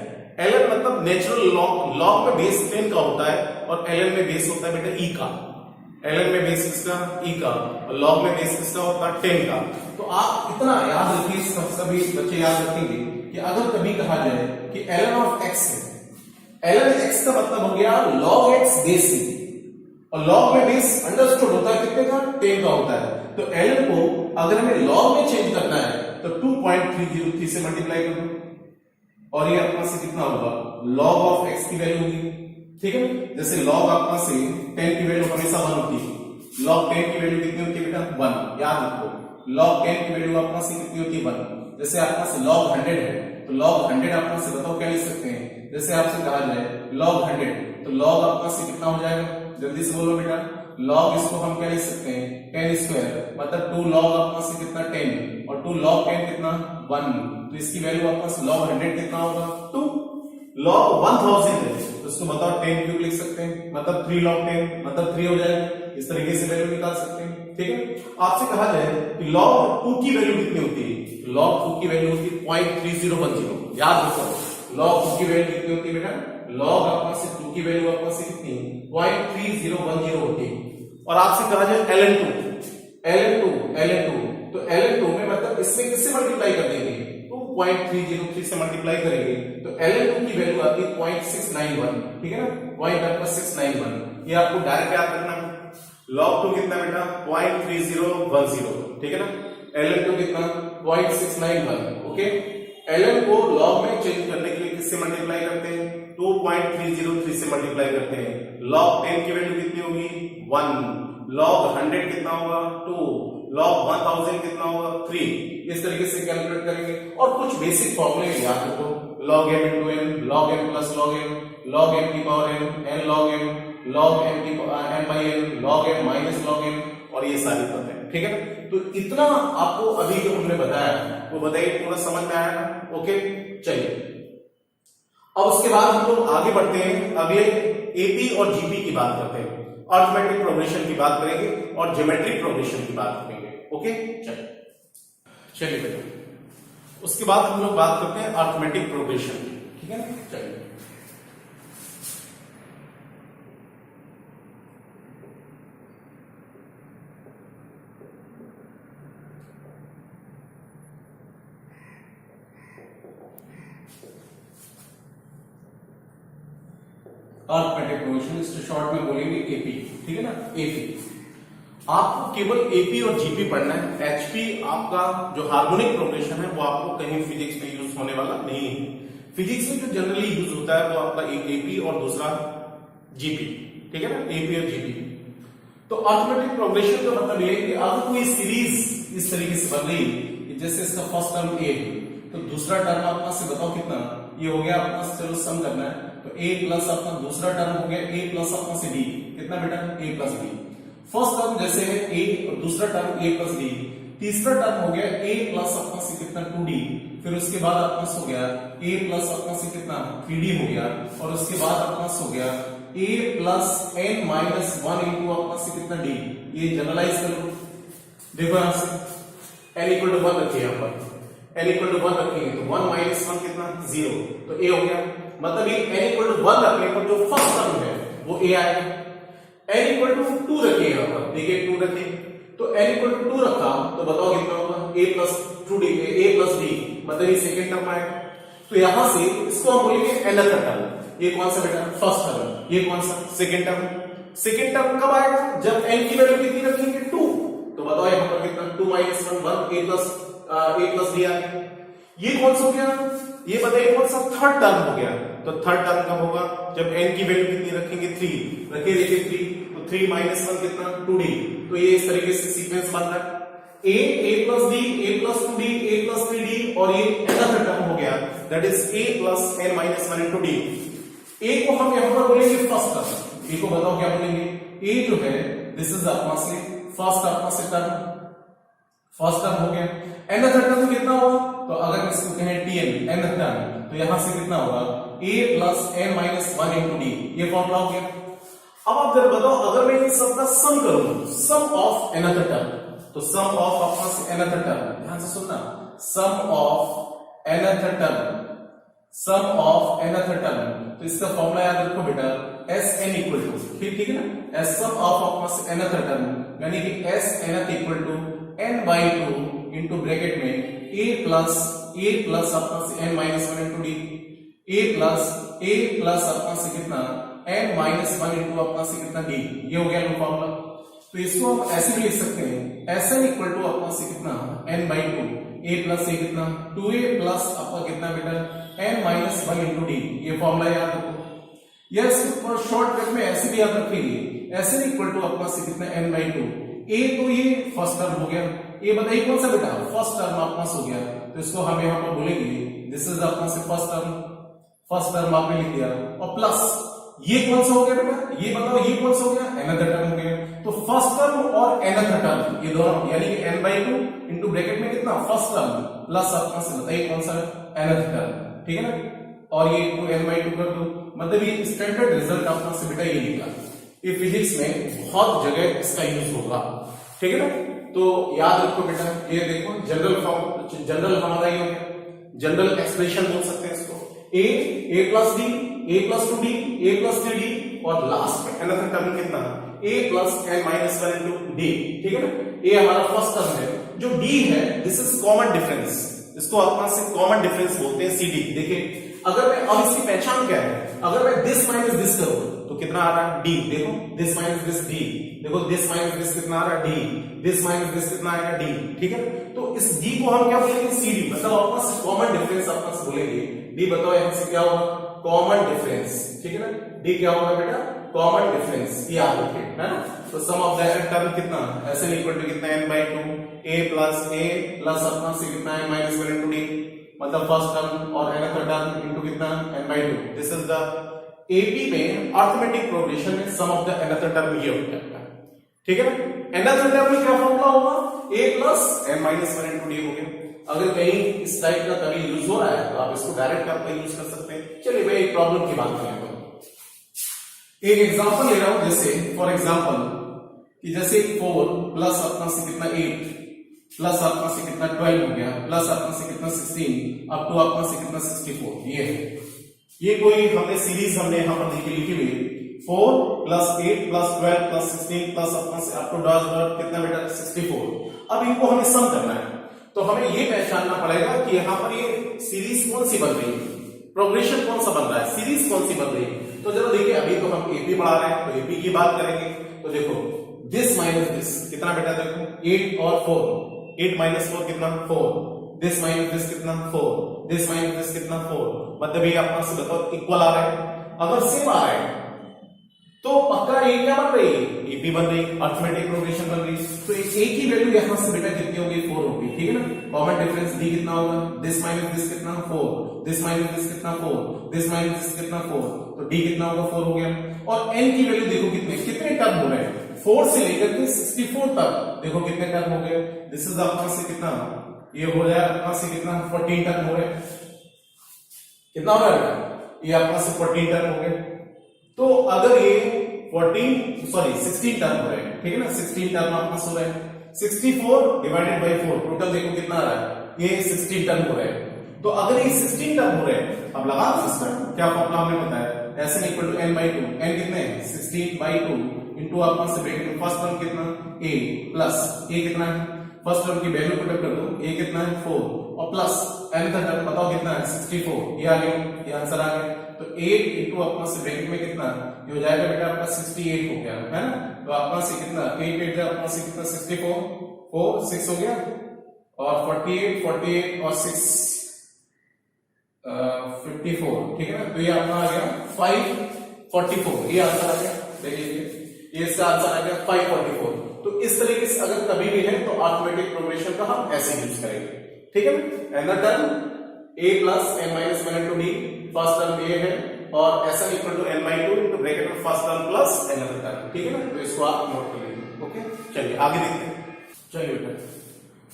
ln मतलब नेचुरल लॉग, लॉग में बेस 10 का होता है, और ln में बेस होता है बेटा e का। ln में बेस किसका? e का, और log में बेस किसका होता है? 10 का। तो आप इतना याद रखिए, सभी बच्चे याद रखेंगे कि अगर कभी कहा जाए कि ln of x है, ln x का मतलब हो गया log x बेस से, और log में बेस अंडरस्टूड होता है कितने का? 10 का होता है। तो ln को अगर हमें log में चेंज करना है तो 2.303 से मल्टीप्लाई कर दो, और ये अपना से कितना होगा? log of x की वैल्यू होगी। ठीक है, जैसे log अपना से 10 की वैल्यू हमेशा 1 होती है। log 10 की वैल्यू कितनी होती है बेटा? 1। याद रखो log 10 की वैल्यू अपना से कितनी होती है? 1। जैसे आपका से log 100 है, तो log 100 अपना से बताओ क्या लिख सकते हैं? जैसे आपसे कहा जाए log 100, तो log अपना से कितना हो जाएगा? जल्दी से बोलो बेटा। log इसको हम क्या लिख सकते हैं? 10², मतलब 2 log अपना से कितना? 10, और 2 log 10 कितना? 1। तो इसकी वैल्यू अपना से log 100 कितना होगा? 2। log 1000 है, तो इसको बताओ 10 क्यूब लिख सकते हैं, मतलब 3 log 10, मतलब 3 हो जाएगा। इस तरीके से वैल्यू निकाल सकते हैं। ठीक है, आपसे कहा जाए कि log 2 की वैल्यू कितनी होती है? log 2 की वैल्यू होती है 0.3010। याद रखो log 2 की वैल्यू कितनी होती है बेटा? लॉग आपका से 2 की वैल्यू आपका से कितनी 0.3010 होती है। और आपसे कहा जाए ln2 तो ln2 में मतलब इसमें किससे मल्टीप्लाई कर देंगे 2.303 से मल्टीप्लाई करेंगे तो ln2 की वैल्यू आती है 0.691, ठीक है ना, 0.691। ये आपको डायरेक्ट याद रखना। log 2 कितना बेटा 0.3010, ठीक है ना, ln2 कितना 0.691। ओके, ln को log में चेंज करने के लिए किससे मल्टीप्लाई करते हैं 2.303 से मल्टीप्लाई करते हैं। log 10 की वैल्यू कितनी होगी 1, log 100 कितना होगा 2, log 1000 कितना होगा 3। इस तरीके से कैलकुलेट करेंगे। और कुछ बेसिक फॉर्मूले याद रखो, log m into n, log m plus log m, log m की power n, n log m, log m की n by n, log m minus log m, और ये सारी बातें, ठीक है। तो इतना आपको अभी जो हमने बताया वो बताइए पूरा समझ में आया ना। ओके, चलिए अब उसके बाद हम लोग आगे बढ़ते हैं। अब ये एपी और जीपी की बात करते हैं, अरिथमेटिक प्रोग्रेशन की बात करेंगे और ज्योमेट्रिक प्रोग्रेशन की बात करेंगे। ओके, चलिए बेटा, उसके बाद हम लोग बात करते हैं अरिथमेटिक प्रोग्रेशन, ठीक है ना। चलिए अरिथमेटिक प्रोग्रेशन, इसको शॉर्ट में बोलेंगे एपी, ठीक है ना, एपी। आपको केवल एपी और जीपी पढ़ना है। एचपी आपका जो हार्मोनिक प्रोग्रेशन है वो आपको कहीं फिजिक्स में यूज होने वाला नहीं है। फिजिक्स में जो जनरली यूज होता है वो आपका एक एपी और दूसरा जीपी, ठीक है ना, एपी और जीपी। तो अरिथमेटिक प्रोग्रेशन का मतलब ये है कि अगर कोई सीरीज इस तरीके से बन रही, जैसे इसका फर्स्ट टर्म ए तो दूसरा टर्म आपका से बताओ कितना, ये हो गया आपका, चलो सम करना है तो a प्लस अपना दूसरा टर्म हो गया a प्लस अपना से b, कितना बेटा a plus b। First term जैसे है a और दूसरा टर्म a प्लस b, तीसरा टर्म हो गया a प्लस अपना से कितना 2d, फिर उसके बाद अपना हो गया a प्लस अपना से कितना 3d हो गया, और उसके बाद अपना हो गया a plus n minus 1 into अपना से कितना d। ये जनरलाइज कर लो, देखो यहां से n इक्वल टू 1 रखिए, यहां पर n इक्वल टू 1 रखेंगे तो 1 माइनस 1 कितना 0, तो a हो गया। मतलब ये n इक्वल टू 1 रखने पर जो फर्स्ट टर्म है वो a आएगा। n इक्वल टू 2 रखिए, यहां पर देखिए 2 रखिए तो n इक्वल टू 2 रखा तो बताओ कितना होगा a plus 2d, a plus d, मतलब ये सेकंड टर्म आएगा। तो यहां से इसको हम बोलेंगे nth टर्म। ये कौन सा बेटा फर्स्ट टर्म, ये कौन सा सेकंड टर्म। सेकंड टर्म कब आएगा जब n की वैल्यू कितनी रखेंगे 2, तो बताओ यहां पर कितना 2 माइनस 1 1 a प्लस d आ गया। ये कौन सा हो गया, ये बताइए कौन सा थर्ड टर्म हो गया। तो थर्ड टर्म कब होगा जब n की वैल्यू कितनी रखेंगे 3, रखिए देखिए 3, तो 3 माइनस 1 कितना 2d। तो ये इस तरीके से सीक्वेंस बन रहा है a plus d, a plus 2d, a plus 3d, और ये nth टर्म हो गया that is a plus n minus 1 into d। a को हम यहां पर बोलेंगे फर्स्ट टर्म, a को बताओ क्या बोलेंगे, a जो है दिस इज अपना से फर्स्ट टर्म, फर्स्ट टर्म हो गया। nth टर्म कितना होगा, तो अगर इसको कहें tn nth टर्म, तो यहां से कितना होगा a plus n minus 1 into d, ये फॉर्मूला हो गया। अब आप जरा बताओ अगर मैं इन सबका सम करूं, सम ऑफ nth टर्म, तो सम ऑफ अपना से nth टर्म, ध्यान से सुनना, सम ऑफ nth टर्म, तो इसका फॉर्मूला याद रखो बेटा Sn इक्वल टू, ठीक है ना, S सम ऑफ अपना से nth टर्म यानी कि Snth equal to n by 2 into bracket में a प्लस अपना से n minus 1 into d, a plus अपना से कितना n माइनस 1 इंटू अपना से कितना d, ये हो गया फॉर्मूला। तो इसको हम ऐसे भी लिख सकते हैं Sn इक्वल टू अपना से कितना n by 2, a plus a कितना 2a प्लस अपना कितना बेटा n माइनस 1 इंटू d, ये फॉर्मूला याद रखो। या इसको शॉर्टकट में ऐसे भी याद रखेंगे Sn इक्वल टू अपना से कितना n बाई 2, a तो ये फर्स्ट टर्म हो गया, ये बताइए कौन सा बेटा फर्स्ट टर्म आपका हो गया, तो इसको हम यहां पर बोलेंगे दिस इज अपना से फर्स्ट टर्म आपने लिख दिया, और प्लस ये कौन सा हो गया बेटा, ये बताओ ये कौन सा हो गया nth टर्म हो गया। तो फर्स्ट टर्म और nth टर्म ये दोनों यानी कि n बाई 2 इंटू ब्रैकेट में कितना फर्स्ट टर्म प्लस अपना से बताइए कौन सा nth टर्म, ठीक है ना, और ये n बाई 2 कर दो, मतलब ये स्टैंडर्ड रिजल्ट अपना से बेटा ये निकला। ये फिजिक्स में बहुत जगह इसका यूज होगा, ठीक है ना। तो याद रखो बेटा, ये देखो जनरल हमारा ये हो गया, जनरल एक्सप्रेशन बोल सकते हैं इसको a plus d a plus 2d, a plus 3d और लास्ट में अनदर टर्म कितना a plus n minus 1 into d, ठीक है ना। ये हमारा फर्स्ट टर्म है। जो d है दिस इज कॉमन डिफरेंस, इसको अपना से कॉमन डिफरेंस बोलते हैं cd। देखिए अगर मैं अब इसकी पहचान क्या है, अगर मैं दिस माइनस दिस करूं तो कितना आ रहा है d, देखो दिस माइनस दिस d, देखो दिस माइनस दिस कितना आ रहा है d, दिस माइनस दिस कितना आएगा d, ठीक है। तो इस d को हम क्या बोलेंगे cd, मतलब अपना से कॉमन डिफरेंस अपना से बोलेंगे d। बताओ यहां से क्या होगा, कॉमन डिफरेंस, ठीक है ना। d क्या होगा बेटा, कॉमन डिफरेंस, ये याद रखिए, है ना। तो सम ऑफ द टर्म कितना ऐसे इक्वल टू कितना n/2 a प्लस अपना से कितना है -1 into d, मतलब फर्स्ट टर्म और अनदर टर्म इनटू कितना n/2। This is the AP में अरिथमेटिक प्रोग्रेशन में सम ऑफ द अनदर टर्म ये होता है, ठीक है ना। अनदर टर्म में क्या फॉर्मूला होगा, a plus n-1 into d हो गया। अगर कहीं इस टाइप का कभी यूज हो रहा है तो आप इसको डायरेक्ट आपका यूज कर सकते हैं। चलिए मैं एक प्रॉब्लम की बात करें तो एक एग्जांपल ले रहा हूं, जैसे फॉर एग्जांपल कि जैसे 4 प्लस अपना से कितना 8 प्लस अपना से कितना 12 हो गया, प्लस अपना से कितना 16 अप टू अपना से कितना 64, ये है। ये कोई हमने सीरीज हमने यहां पर लिखी हुई 4 प्लस 8 प्लस 12 प्लस 16 प्लस अपना से अप टू डॉट कितना बेटा 64। अब इनको हमें सम करना है तो हमें ये पहचानना पड़ेगा कि यहां पर ये सीरीज कौन सी बन रही है, प्रोग्रेशन कौन सा बन रहा है, सीरीज कौन सी बन रही है। तो जरा देखिए अभी तो हम एपी पढ़ा रहे हैं तो एपी की बात करेंगे। तो देखो दिस माइनस दिस कितना बेटा, देखो 8 और 4, 8 माइनस 4 कितना 4, दिस माइनस दिस कितना 4, दिस माइनस दिस कितना 4, मतलब ये अपना से बताओ इक्वल आ रहा है। अगर सेम आ रहा है तो पक्का ये क्या बन रही है, एपी बन रही है, अरिथमेटिक प्रोग्रेशन बन रही है। तो ए की वैल्यू यहां से बेटा कितनी होगी 4 होगी, ठीक है ना। कॉमन डिफरेंस डी कितना होगा, दिस माइनस दिस कितना 4, दिस माइनस दिस कितना 4, दिस माइनस दिस कितना 4, तो डी कितना होगा 4 हो गया। और एन की वैल्यू देखो कितने टर्म हो रहे हैं, 4 से लेकर के 64 तक देखो कितने टर्म हो गए। दिस इज अपना से कितना, ये हो जाएगा अपना से कितना 14 टर्म हो रहे, कितना हो रहा है ये अपना से 14 टर्म हो गए। तो अगर ये 16 टर्म हो रहे हैं, ठीक है ना, 16 टर्म अपना हो रहे हैं, 64 डिवाइडेड बाय 4 टोटल देखो कितना आ रहा है, ये 16 टर्म हो रहे हैं। तो अगर ये 16 टर्म हो रहे हैं, अब लगा सिस्टम क्या फॉर्मूला हमने बताया, Sn equal to n/2, n कितने हैं 16/2 इनटू अपना से ब्रैकेट फर्स्ट टर्म कितना a प्लस a कितना है, फर्स्ट टर्म की वैल्यू पुट कर दो, a कितना है 4 और प्लस nth टर्म बताओ कितना है 64, ये आ गया, ये आंसर आ गया। तो 8 इनटू अपना से ब्रैकेट में कितना ये हो जाएगा बेटा आपका 68 हो गया, है ना। तो अपना से कितना 8 अपना से कितना 64, 4 6 हो गया और 48 और 6 54, ठीक है ना। तो ये अपना आ गया 544, ये आंसर आ गया, देख लीजिए ये इसका आंसर आ गया 544। तो इस तरीके से अगर कभी भी है तो अरिथमेटिक प्रोग्रेशन का हम ऐसे यूज करेंगे, ठीक है ना। Another term a plus n-1 into d, first term a है और Sn equal to n/2 into bracket में first term plus another term, ठीक है ना। तो इसको आप नोट कर लीजिए, ओके। चलिए आगे देखते हैं, चलिए बेटा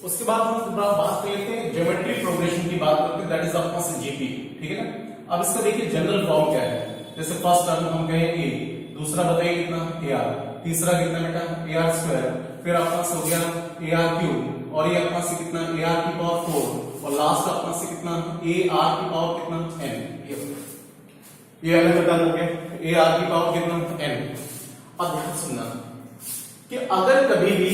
उसके बाद हम बात कर लेते हैं ज्योमेट्री प्रोग्रेशन की बात करते हैं, दैट इज अपना से जीपी, ठीक है ना। अब इसका देखिए जनरल फॉर्म क्या है, जैसे फर्स्ट टर्म हम कहें a, दूसरा बताइए कितना ar, तीसरा कितना बेटा ar², फिर अपना से हो गया ar³ और ये अपना से कितना ar की पावर 4 और लास्ट अपना से कितना ar की पावर कितना n, ये अलग टर्म हो गया ar की पावर कितना n। अब ध्यान सुनना कि अगर कभी भी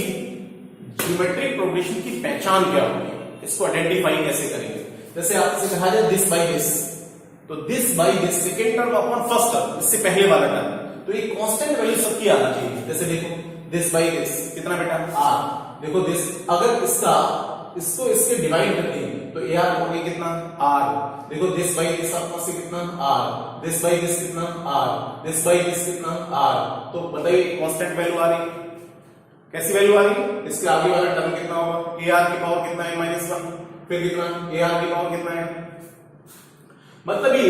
ज्योमेट्रिक प्रोग्रेशन की पहचान क्या होगी, इसको आइडेंटिफाई कैसे करेंगे। जैसे आपसे कहा जाए दिस बाय दिस, तो this by this second term upon first term, इससे पहले वाला टर्म, तो ये कांस्टेंट वैल्यू सबकी आना चाहिए। जैसे देखो दिस बाय दिस कितना बेटा r, देखो दिस अगर इसको इसके डिवाइड करते हैं तो ar हो गया कितना r, देखो दिस बाय दिस आपका से कितना r, दिस बाय दिस कितना r, दिस बाय दिस कितना r। तो बताइए कांस्टेंट वैल्यू आ रही, कैसी वैल्यू आ रही, इसके आगे वाला टर्म कितना होगा ar की पावर कितना है -1, फिर कितना ar की पावर कितना है। मतलब ये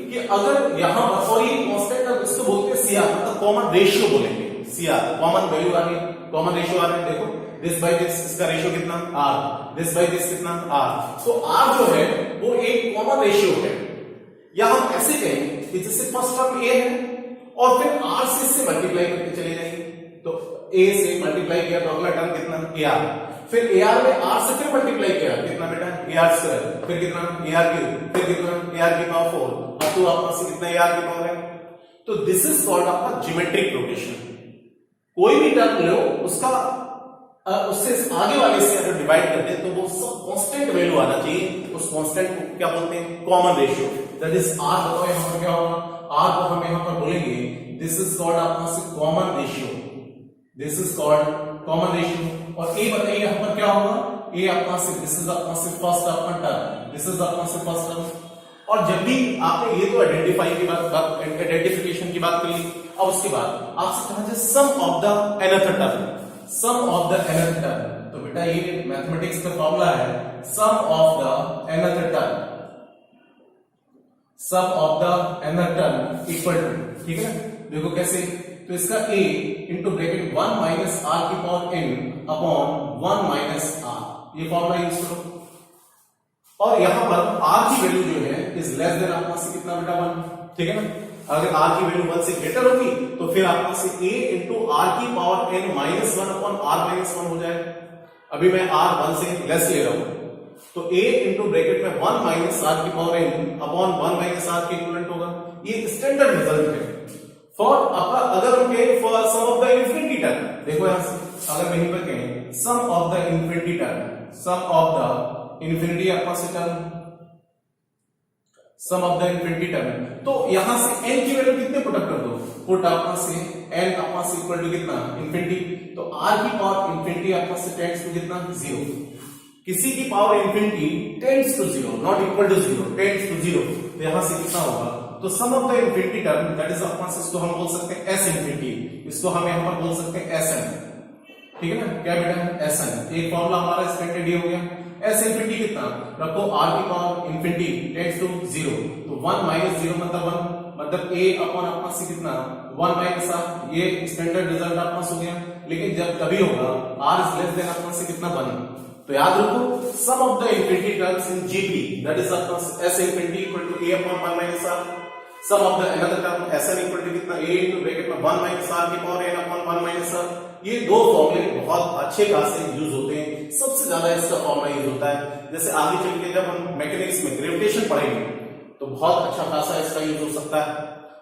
कि अगर यहां पर और ये कांस्टेंट है इसको बोलते हैं CR, मतलब कॉमन रेशियो बोलेंगे, CR कॉमन वैल्यू आ रही है, कॉमन रेशियो आ रहा है। देखो दिस बाय दिस इसका रेशियो कितना r, दिस बाय दिस कितना r, तो r जो है वो एक कॉमन रेशियो है। या हम ऐसे कहें कि जैसे फर्स्ट टर्म a है और फिर r से इससे मल्टीप्लाई करके चले जाएंगे, तो a से मल्टीप्लाई किया तो अगला टर्म कितना ar, फिर ar में r से फिर मल्टीप्लाई किया कितना बेटा AR स्क्वायर, फिर कितना AR क्यूब, फिर कितना AR की पावर 4, अब तो आपके पास कितना AR की पावर है। तो दिस इज कॉल्ड आपका ज्योमेट्रिक रोटेशन। कोई भी टर्म लो उसका उससे आगे वाले से अगर डिवाइड करते हैं तो वो सब कांस्टेंट वैल्यू आना चाहिए। उस कांस्टेंट को क्या बोलते हैं, common ratio, that is r. बताओ यहां पर क्या होगा, आर को हम यहां पर बोलेंगे दिस इज कॉल्ड आपका से common ratio, this is called common ratio. और ए बताइए यहां पर क्या होगा, ए आपका से दिस इज आपका से फर्स्ट आपका टर्म, दिस इज आपका से फर्स्ट टर्म। और जब भी आपने ये तो आइडेंटिफाई की बात आइडेंटिफिकेशन की बात कर ली, अब उसके बाद आपसे कहा जाए sum of the another term, some of the another term. तो बेटा ये मैथमेटिक्स का फॉर्मूला है sum of the another term, some of the another term equal to, ठीक है ना। देखो कैसे, तो इसका a into bracket 1 minus are की power n upon 1 minus R, ये फॉर्मूला यूज करो। और यहां पर r की वैल्यू जो है इज लेस देन आपका से कितना बेटा 1, ठीक है ना। अगर r की वैल्यू 1 से ग्रेटर होगी तो फिर आपका से a इंटू आर की power n minus 1 upon r minus 1 हो जाएगा। अभी मैं r 1 से लेस ले रहा हूं तो a इंटू ब्रैकेट में 1 माइनस आर की power n upon 1 minus r के इक्विवेलेंट होगा। ये स्टैंडर्ड रिजल्ट है फॉर आपका अगर हम कहें for sum of the infinity term. देखो यहां से अगर मैं यहीं पर कहें सम ऑफ द इंफिनिटी टर्म, सम ऑफ द इंफिनिटी आपका से term, some of the infinity term, तो यहां से n की वैल्यू कितने पुट अप कर दो, पुट आपका से n आपका से इक्वल टू कितना इंफिनिटी, तो r की पावर इंफिनिटी आपका से टेंड्स टू कितना 0, किसी की power infinity tends to 0 not equal to 0, tends to 0, तो यहां से कितना होगा, तो sum of the infinity term that is अपना इसको हम बोल सकते हैं s इंफिनिटी, इसको हम यहां पर बोल सकते हैं sn, ठीक है ना। क्या बेटा sn, एक फॉर्मूला हमारा स्टैंडर्ड ये हो गया। s इंफिनिटी कितना रखो, r की पावर इंफिनिटी टेंड्स टू 0, तो 1 माइनस 0 मतलब 1, मतलब a अपॉन अपना से कितना 1 माइनस r, ये स्टैंडर्ड रिजल्ट अपना हो गया। लेकिन जब तभी होगा r इज लेस देन अपना से कितना 1, तो याद रखो sum of the infinity terms in GP that is अपना s infinity equal to a upon 1 minus r, sum of the another term sn equal to कितना a इनटू ब्रैकेट में 1 माइनस r की power n upon 1 minus r। ये दो फॉर्मूले बहुत अच्छे खासे यूज होते हैं, सबसे ज्यादा इसका फॉर्मूला यूज होता है। जैसे आगे चल के जब हम मैकेनिक्स में ग्रेविटेशन पढ़ेंगे तो बहुत अच्छा खासा इसका यूज हो सकता है।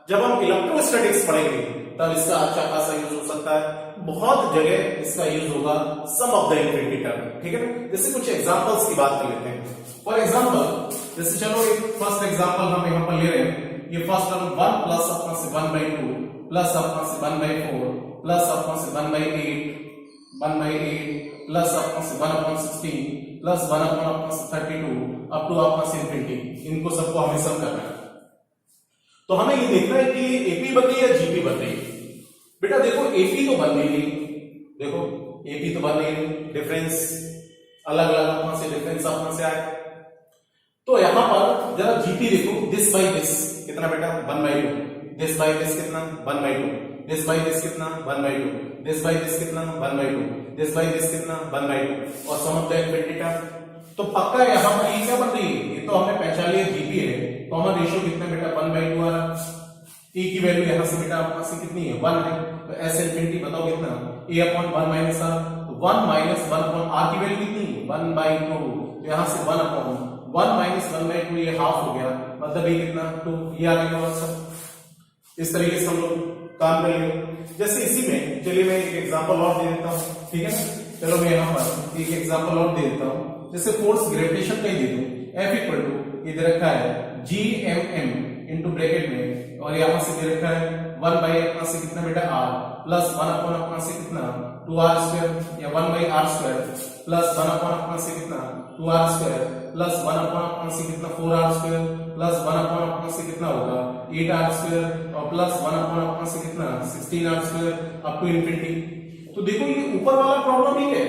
जब हम इलेक्ट्रोस्टैटिक्स पढ़ेंगे तब इसका अच्छा खासा यूज हो सकता है। बहुत जगह इसका यूज होगा सम ऑफ द इंफिनिटी टर्म, ठीक है ना। जैसे कुछ एग्जांपल्स की बात कर लेते हैं। फॉर एग्जांपल जैसे चलो एक फर्स्ट एग्जांपल हम यहां पर ले रहे हैं, ये फर्स्ट टर्म 1 प्लस अपना से 1/2 प्लस अपना से 1/4 प्लस अपना से 1/8 प्लस अपना से 1/16 प्लस 1/32 अप टू अपना से इंफिनिटी, इनको सबको हमें सम करना है। तो हमें ये देखना है कि एपी बन रही है या जीपी बन रही है। बेटा देखो एपी तो बन नहीं रही, देखो एपी तो बन नहीं रही, डिफरेंस अलग अलग अपना से डिफरेंस अपना से आए। तो यहां पर जरा जीपी देखो, दिस बाई दिस कितना बेटा 1/2, दिस बाई दिस कितना 1/2, दिस बाई दिस कितना 1/2, दिस बाई दिस कितना 1/2, दिस बाई दिस कितना 1/2 और सम ऑफ द इंफिनिटी टर्म। तो पक्का यहां पर ये क्या बन रही है, ये तो हमने पहचान लिया जीपी है, कॉमन रेशियो कितना बेटा 1/2 आ रहा। e की वैल्यू यहां से बेटा आपके पास कितनी है 1 है, तो s इंफिनिटी बताओ कितना a अपॉन 1 माइनस r, तो 1 माइनस 1 अपॉन r की वैल्यू कितनी 1/2, तो यहां से 1 अपॉन 1 माइनस 1/2 ये हाफ हो गया, मतलब ये कितना 2, ये आ गया आंसर। इस तरीके से हम लोग काम करेंगे। जैसे इसी में चलिए मैं एक एग्जांपल और दे देता हूं, ठीक है। चलो मैं यहां पर एक एग्जांपल और दे देता हूं। जैसे फोर्स ग्रेविटेशन का ही दे दूं, F इक्वल टू ये दे रखा है GMM इनटू ब्रैकेट में, और यहां से दे रखा है 1 बाई अपना से कितना बेटा r प्लस 1 अपॉन अपना से कितना 2r स्क्वायर, या 1 by r square plus 1 upon अपना से कितना 2r स्क्वायर प्लस 1 अपॉन अपना से कितना 4r स्क्वायर प्लस 1 अपॉन अपना से कितना होगा 8r स्क्वायर और प्लस 1 अपॉन अपना से कितना 16r square up to infinity. तो देखो ये ऊपर वाला प्रॉब्लम ही है,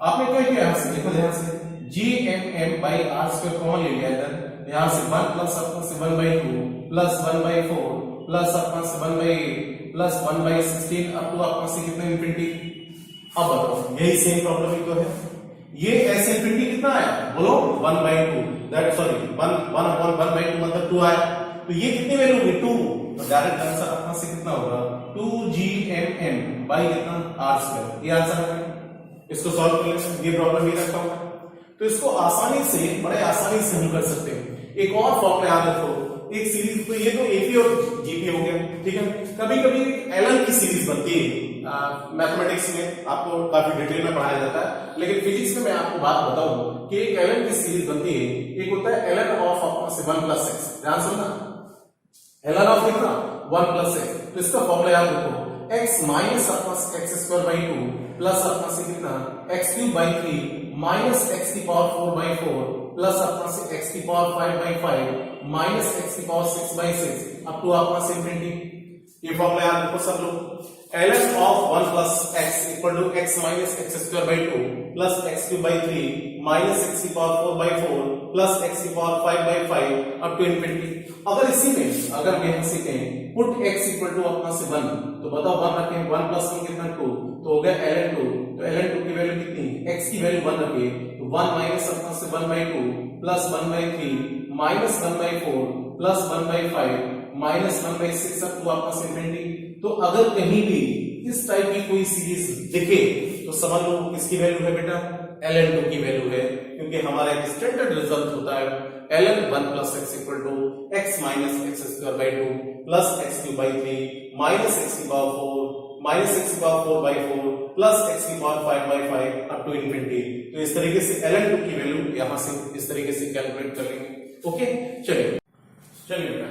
आपने क्या किया यहां से, देखो ध्यान से GMM by r square common ले लिया इधर, यहां से 1 प्लस अपना से 1/2 प्लस 1/4 प्लस अपना से 1/8 प्लस 1/16 अप टू अपना से कितना इंफिनिटी। अब बताओ यही सेम प्रॉब्लम ही तो है, ये s इंफिनिटी कितना आया बोलो 1/2, दैट सॉरी 1 अपॉन 1/2 मतलब 2 आया, तो ये कितनी वैल्यू होगी 2, तो डायरेक्ट आंसर अपना से कितना होगा 2GMM बाई कितना r स्क्वायर, ये आंसर है। इसको सॉल्व कर लेते हैं, ये प्रॉब्लम ये रखा हुआ है। तो तो इसको बड़े आसानी से हम कर सकते हैं। एक और फॉर्मूला याद रखो, एक सीरीज, तो ये तो एपी और जीपी हो गया, ठीक है। कभी कभी एलन की सीरीज बनती है, मैथमेटिक्स में आपको काफी डिटेल में पढ़ाया जाता है, लेकिन फिजिक्स में मैं आपको बात बताऊं कि एक एलन की सीरीज बनती है। एक होता है एलन ऑफ 1 प्लस एक्स, ध्यान सुनना, एलन ऑफ कितना 1 प्लस एक्स। तो इसका फॉर्मूला याद रखो, x minus x square by 2 plus अपना से कितना x cube by 3 minus x की पावर 4 बाई 4 प्लस अपना से एक्स की पावर 5 बाई 5 माइनस एक्स की पावर 6 बाई 6 अप टू अपना से इनफिनिटी। ये फॉर्मूला याद रखो सब लोग, ln of 1 plus x equal to x minus x square by 2 plus x cube by 3 minus x की पावर 4 बाई 4 प्लस एक्स की power 5 by 5 up to infinity. अगर इसी में अगर हम यहां से कहें पुट x इक्वल टू अपना से 1, तो बताओ 1 रखें, 1 प्लस 1 कितना 2, तो हो गया ln 2। तो ln 2 की वैल्यू कितनी, x की वैल्यू 1 रखिए, तो 1 माइनस अपना से 1 by 2 plus 1 by 3 minus 1 by 4 plus 1 by 5 minus 1 by 6 up to अपना से इनफिनिटी। तो अगर कहीं भी इस टाइप की कोई सीरीज दिखे तो समझ लो किसकी वैल्यू है बेटा, ln 2 की वैल्यू है, क्योंकि हमारा एक स्टैंडर्ड रिजल्ट होता है ln 1 plus x equal to x minus x square by 2 plus x cube by 3 minus x की पावर 4 माइनस x की पावर 4 बाई 4 प्लस x की power 5 by 5 up to infinity. तो इस तरीके से ln 2 की वैल्यू यहां से इस तरीके से कैलकुलेट कर लेंगे। ओके, चलिए बेटा,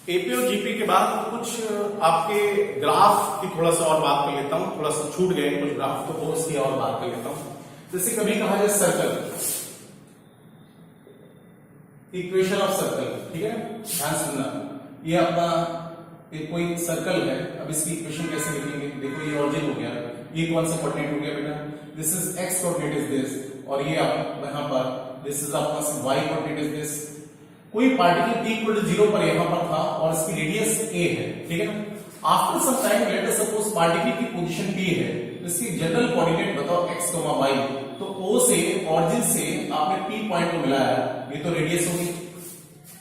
एपी और जीपी के बाद कुछ आपके ग्राफ की थोड़ा सा और बात कर लेता हूं, थोड़ा सा छूट गए कुछ ग्राफ, तो वो उसकी और बात कर लेता हूं। जैसे कभी कहा जाए सर्कल, इक्वेशन ऑफ सर्कल, ठीक है, ध्यान सुनना, ये अपना एक कोई सर्कल है, अब इसकी इक्वेशन कैसे लिखेंगे, देखो ये ऑरिजिन हो गया, ये कौन सा कोऑर्डिनेट हो गया बेटा, this is x coordinate is this, और ये यहां पर दिस इज अपना से वाई कोऑर्डिनेट इज दिस। कोई पार्टिकल t इक्वल टू 0 पर यहां पर था और इसकी रेडियस a है, ठीक है ना। After some time let us suppose particle की पोजीशन p है, तो इसकी जनरल कोऑर्डिनेट बताओ x, y, तो o से ऑरिजिन से आपने p पॉइंट को मिलाया, ये तो रेडियस होगी,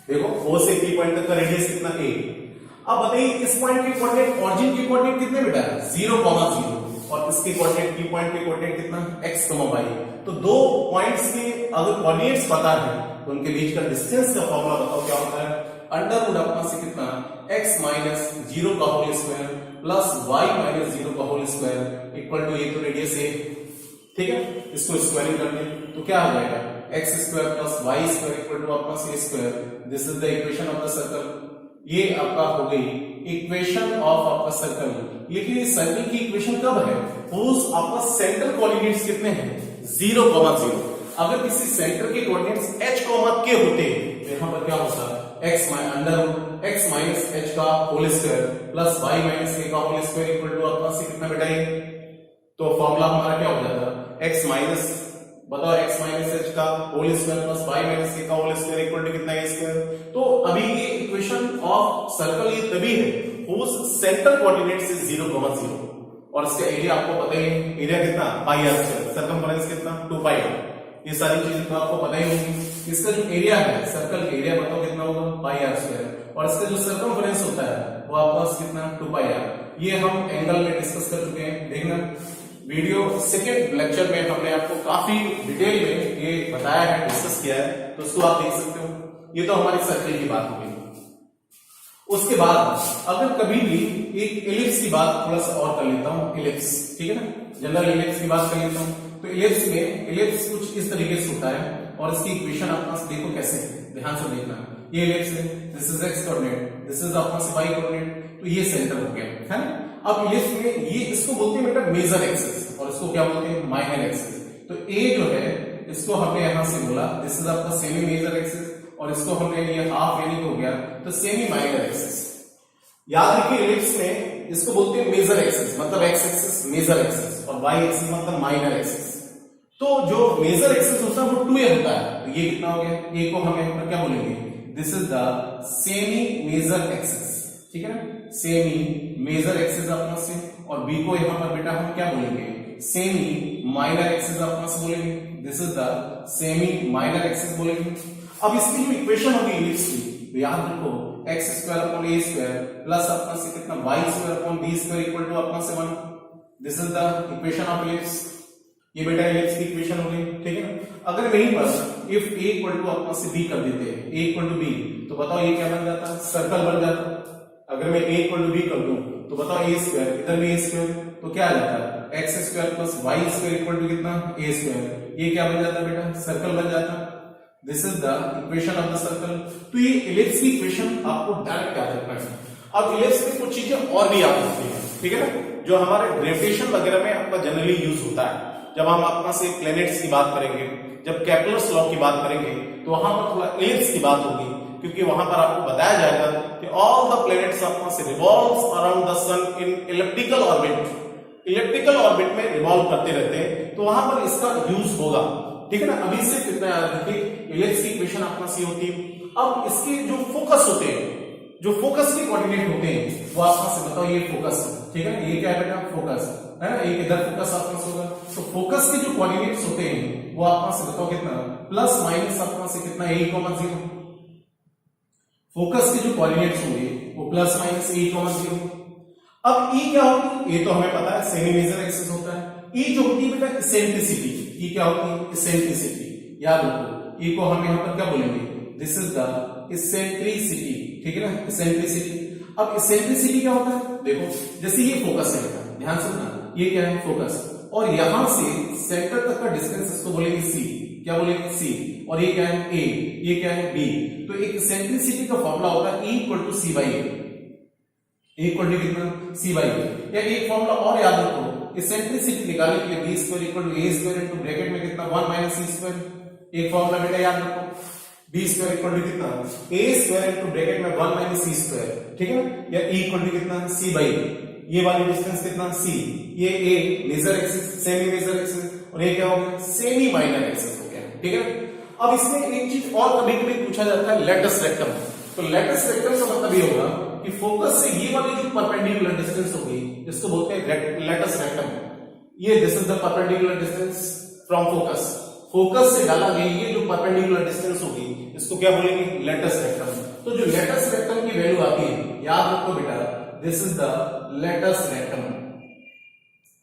देखो o से p पॉइंट तक का रेडियस कितना a। अब बताइए इस पॉइंट की कोऑर्डिनेट, ऑरिजिन की कोऑर्डिनेट कितने बेटा 0, 0 और इसकी कोऑर्डिनेट p पॉइंट की कोऑर्डिनेट कितना x, y। तो दो पॉइंट्स के अगर कोऑर्डिनेट्स पता है तो उनके बीच का डिस्टेंस का फॉर्मूला बताओ क्या होता है, अंडर रूट अपना से कितना x माइनस 0 का whole square plus y minus 0 का होल स्क्वायर इक्वल टू, ये तो रेडियस है, ठीक है, इसको स्क्वायरिंग कर दें तो क्या आ जाएगा x square plus y square equal to अपना से square. This is the equation of the circle, ये आपका हो गई इक्वेशन ऑफ आपका सर्कल। लेकिन इस सर्कल की इक्वेशन कब है, उस आपका सेंटर कोऑर्डिनेट्स कितने हैं 0, 0। अगर किसी सेंटर के कोऑर्डिनेट्स h, k होते तो यहां पर क्या होता x under root x minus h का whole square plus y minus k का होल स्क्वायर इक्वल टू अपना से कितना बेटा ये, तो फॉर्मूला हमारा क्या हो जाता x माइनस, बताओ x माइनस h का whole square plus y minus k का होल स्क्वायर इक्वल टू कितना है स्क्वायर। तो अभी ये इक्वेशन ऑफ सर्कल ये तभी है उस सेंटर कोऑर्डिनेट से 0, 0 और इसका एरिया आपको पता ही है, एरिया कितना पाई आर स्क्वायर, सर्कमफरेंस कितना 2 पाई, ये सारी चीजें तो आपको पता ही होंगी। इसका जो एरिया है सर्कल का एरिया बताओ कितना होगा पाई आर स्क्वायर, और इसका जो सर्कमफरेंस होता है वो आपके पास कितना 2 पाई आर। ये हम एंगल में डिस्कस कर चुके हैं, देखना वीडियो सेकेंड लेक्चर में हमने आपको काफी डिटेल में ये बताया है, डिस्कस किया है, तो उसको आप देख सकते हो। ये तो हमारी सर्कल की बात हो गई। उसके बाद अगर कभी भी एक एलिप्स की बात थोड़ा सा और कर लेता हूं, एलिप्स, ठीक है ना, जनरल एलिप्स की बात कर लेता हूं। तो एलिप्स में एलिप्स कुछ इस तरीके से होता है और इसकी इक्वेशन आपका देखो कैसे है, ध्यान से देखना। ये एलिप्स है, this is x coordinate, this is आपका वाई कोऑर्डिनेट, तो ये सेंटर हो गया है ना। अब एलिप्स में ये इसको बोलते हैं बेटा मेजर एक्सिस और इसको क्या बोलते हैं माइनर एक्सिस। तो ए जो है इसको हमने यहां से बोला दिस इज आपका सेमी मेजर एक्सिस और इसको हमने ये हाफ यानी हो गया तो सेमी माइनर एक्सिस। याद रखिए एलिप्स में इसको बोलते हैं मेजर एक्सिस, मतलब एक्स एक्सिस मेजर एक्सिस और वाई एक्सिस मतलब माइनर एक्सिस। तो जो मेजर एक्सिस होता है वो 2a होता है, तो ये कितना हो गया, a को हम यहां पर क्या बोलेंगे, this is the semi major axis, ठीक है ना, सेमी मेजर एक्सिस अपना से, और b को यहां पर बेटा हम क्या बोलेंगे सेमी माइनर एक्सिस अपना से बोलेंगे, this is the semi minor axis बोलेंगे। अब इसकी जो इक्वेशन होगी एलिप्स की, तो याद रखो x square upon a square plus अपना से कितना y square upon B square equal to अपना से 1, this is the equation of ellipse. ये बेटा इलिप्स की इक्वेशन हो गई, ठीक है ना। अगर यहीं पर इफ a इक्वल टू आपस से b कर देते हैं, a इक्वल टू b, तो बताओ ये क्या बन जाता, सर्कल बन जाता। अगर मैं a इक्वल टू b कर दूं तो बताओ a स्क्वायर, इधर भी a स्क्वायर, तो क्या आ जाता है x square plus y square equal to कितना a स्क्वायर। ये क्या बन जाता बेटा, सर्कल बन जाता। This is the equation of the circle. तो ये इलिप्स की इक्वेशन आपको डायरेक्ट याद रखना है। अब इलिप्स में कुछ चीजें और भी याद रखते हैं, ठीक है ना, जो हमारे ग्रेविटेशन वगैरह में आपका जनरली यूज होता है। जब हम आपका से प्लैनेट्स की बात करेंगे, जब केपलर्स लॉ की बात करेंगे, तो वहां पर थोड़ा इलिप्स की बात होगी, क्योंकि वहां पर आपको बताया जाएगा कि ऑल द प्लैनेट्स आपका से revolves around the sun in elliptical orbit. Elliptical orbit में रिवॉल्व करते रहते हैं, तो वहां पर इसका यूज होगा, ठीक है ना। अभी से कितना याद रखिए, इलिप्स की इक्वेशन आपका सी होती है। अब इसके जो फोकस होते हैं, जो फोकस के कोऑर्डिनेट होते हैं, वो आपका से बताओ ये फोकस है, ठीक है ना। ये क्या है बेटा, फोकस है ना, एक इधर फोकस आपका होगा। तो फोकस के जो कोऑर्डिनेट्स होते हैं वो आपका से बताओ कितना, प्लस माइनस आपका से कितना a,0। फोकस के जो कोऑर्डिनेट्स होंगे वो प्लस माइनस a,0। अब e क्या होगी, ये तो हमें पता है, सेमी मेजर एक्सिस होता है। e जो होती है बेटा इसेंट्रिसिटी, e क्या होती है, इसेंट्रिसिटी। याद रखो e को हम यहां पर क्या बोलेंगे, दिस इज द इसेंट्रिसिटी, ठीक है ना, इसेंट्रिसिटी। अब इसेंट्रिसिटी क्या होता है, देखो जैसे ये फोकस है बेटा, ध्यान से ना, ये क्या है फोकस, और यहां से सेंटर तक का डिस्टेंस इसको बोलेंगे c, क्या बोलेंगे c, और ये क्या है a, ये क्या है b। तो एक इसेंट्रिसिटी का फॉर्मूला होता है e equal to c by a, equal to कितना c बाई a। या एक फॉर्मूला और याद रखो, इसेंट्रिसिटी निकालने के लिए b square equal to a square into bracket में कितना 1 माइनस c स्क्वायर। एक फॉर्मूला बेटा याद रखो, b स्क्वायर इक्वल टू कितना a स्क्वायर इनटू ब्रैकेट में 1 माइनस c स्क्वायर, ठीक है ना। या e इक्वल टू कितना c बाई a, ये वाली डिस्टेंस कितना c, ये a major axis, semi major axis, और ये क्या हो गया सेमी माइनर एक्सिस हो गया, ठीक है। अब इसमें एक चीज और कभी कभी पूछा जाता है, लेटस रेक्टम। तो लेटस रेक्टम का मतलब ये होगा कि फोकस से ये वाली जो परपेंडिकुलर डिस्टेंस होगी इसको बोलते हैं लेटस रेक्टम। ये this is the perpendicular distance from focus, focus से डाला गया ये जो परपेंडिकुलर डिस्टेंस होगी इसको क्या बोलेंगे, लेटस रेक्टम। तो जो लेटस रेक्टम की वैल्यू आती है, याद रखो बेटा, this is the latus rectum.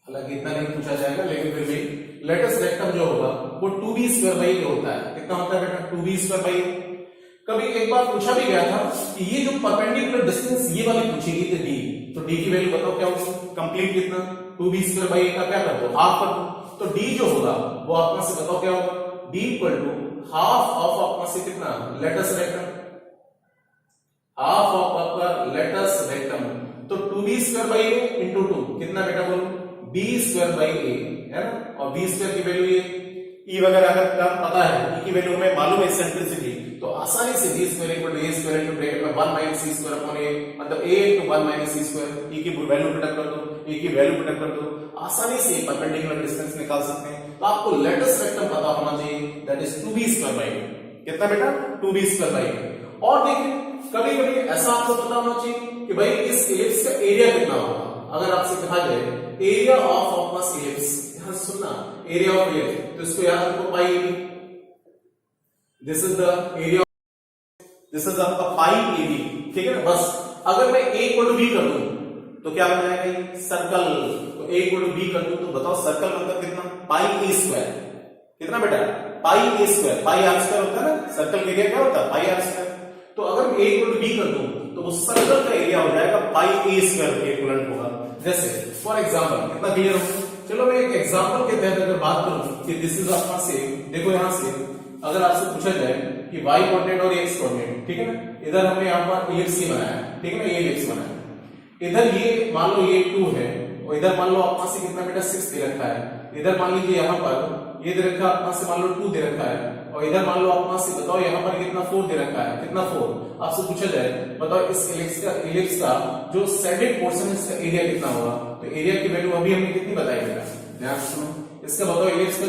हालांकि इतना नहीं पूछा जाएगा, लेकिन फिर भी लेटस रेक्टम जो होगा वो 2b स्क्वायर बाई a होता है। कितना होता है बेटा, 2b स्क्वायर बाई a। कभी एक बार पूछा भी गया था कि ये जो परपेंडिकुलर डिस्टेंस ये वाली पूछी गई थी d, तो d की वैल्यू बताओ क्या होगी, कंप्लीट कितना 2b स्क्वायर बाई a का क्या कर दो, हाफ कर दो। तो d जो होगा वो आपका से बताओ क्या होगा, d equal to half of आपका से कितना लेटस रेक्टम, हाफ ऑफ आपका लेटस रेक्टम। तो 2b square by a into 2 कितना बेटा बोलो, b स्क्वायर बाई a, है ना। और b स्क्वायर की वैल्यू ये e वगैरह अगर पता है, e की वैल्यू हमें मालूम है इसेंट्रिसिटी, तो आसानी से b square equal to a square into bracket में 1 minus c square upon a, मतलब a into 1 minus c square, e की वैल्यू पुट कर दो, e की वैल्यू पुट कर दो, आसानी से परपेंडिकुलर डिस्टेंस निकाल सकते हैं। तो आपको लेटस रेक्टम पता होना चाहिए, that is 2b square by a। कितना बेटा, 2b स्क्वायर बाई a। और देखिए कभी कभी ऐसा आपको पता होना चाहिए कि भाई इस इलिप्स का एरिया कितना होगा। अगर आपसे कहा जाए एरिया ऑफ ऑफ इलिप्स, यहां सुनना, एरिया ऑफ इलिप्स, तो इसको याद रखो pi AB. This is the area, this is आपका पाई एबी, ठीक है ना। बस अगर मैं a इक्वल टू b कर दूं तो क्या बन जाएगा, सर्कल। तो a इक्वल टू b कर दूं तो बताओ सर्कल मतलब कितना, पाई a स्क्वायर। कितना बेटा, पाई a square, pi r square होता है ना, सर्कल का एरिया क्या होता है, पाई r स्क्वायर। तो अगर मैं a इक्वल टू b कर दूं तो वो सर्कल का एरिया हो जाएगा पाई a स्क्वायर के इक्विवेलेंट होगा। जैसे फॉर एग्जांपल, कितना क्लियर हो, चलो मैं एक एग्जांपल के तहत अगर बात करूं कि दिस इज आपका से, देखो यहां से अगर आपसे पूछा जाए कि y कोऑर्डिनेट और x कोऑर्डिनेट, ठीक है ना, इधर हमने यहां पर इलिप्स ही बनाया, ठीक है ना, ये इलिप्स बनाया, इधर ये मान लो ये 2 है, और इधर मान लो आपका से कितना बेटा 6 दे रखा है, इधर मान लीजिए यहां पर ये दे रखा है आपका से मान लो 2 दे रखा है, और इधर मान लो आपका से बताओ यहां पर कितना 4 दे रखा है, कितना 4। आपसे पूछा जाए बताओ इस इलिप्स का जो सैडेड पोर्शन है इसका एरिया कितना होगा। तो एरिया की वैल्यू अभी हमने कितनी बताई बेटा, ध्यान सुनो। इसका बताओ इलिप्स का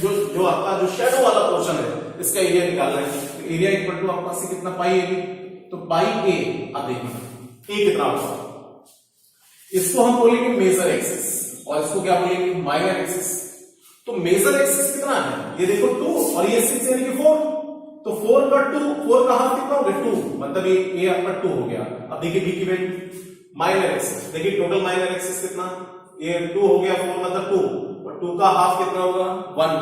जो आपका जो शैडो वाला पोर्शन है इसका एरिया निकालना है। तो एरिया इक्वल टू आपका से कितना पाई ए, तो पाई ए, अब देखिए ए कितना होगा, इसको हम बोलेंगे मेजर एक्सिस और इसको क्या बोलेंगे, माइनर एक्सिस। तो मेजर एक्सिस कितना है, ये देखो 2 और ये 6 यानी कि 4, तो 4 का 2, 4 का हाफ कितना हो गया 2, मतलब ये आपका 2 हो गया। अब देखिए बी की वैल्यू माइनर एक्सिस, देखिए टोटल माइनर एक्सिस कितना, ये 2 हो गया, 4 मतलब 2, 2 का हाफ कितना होगा 1,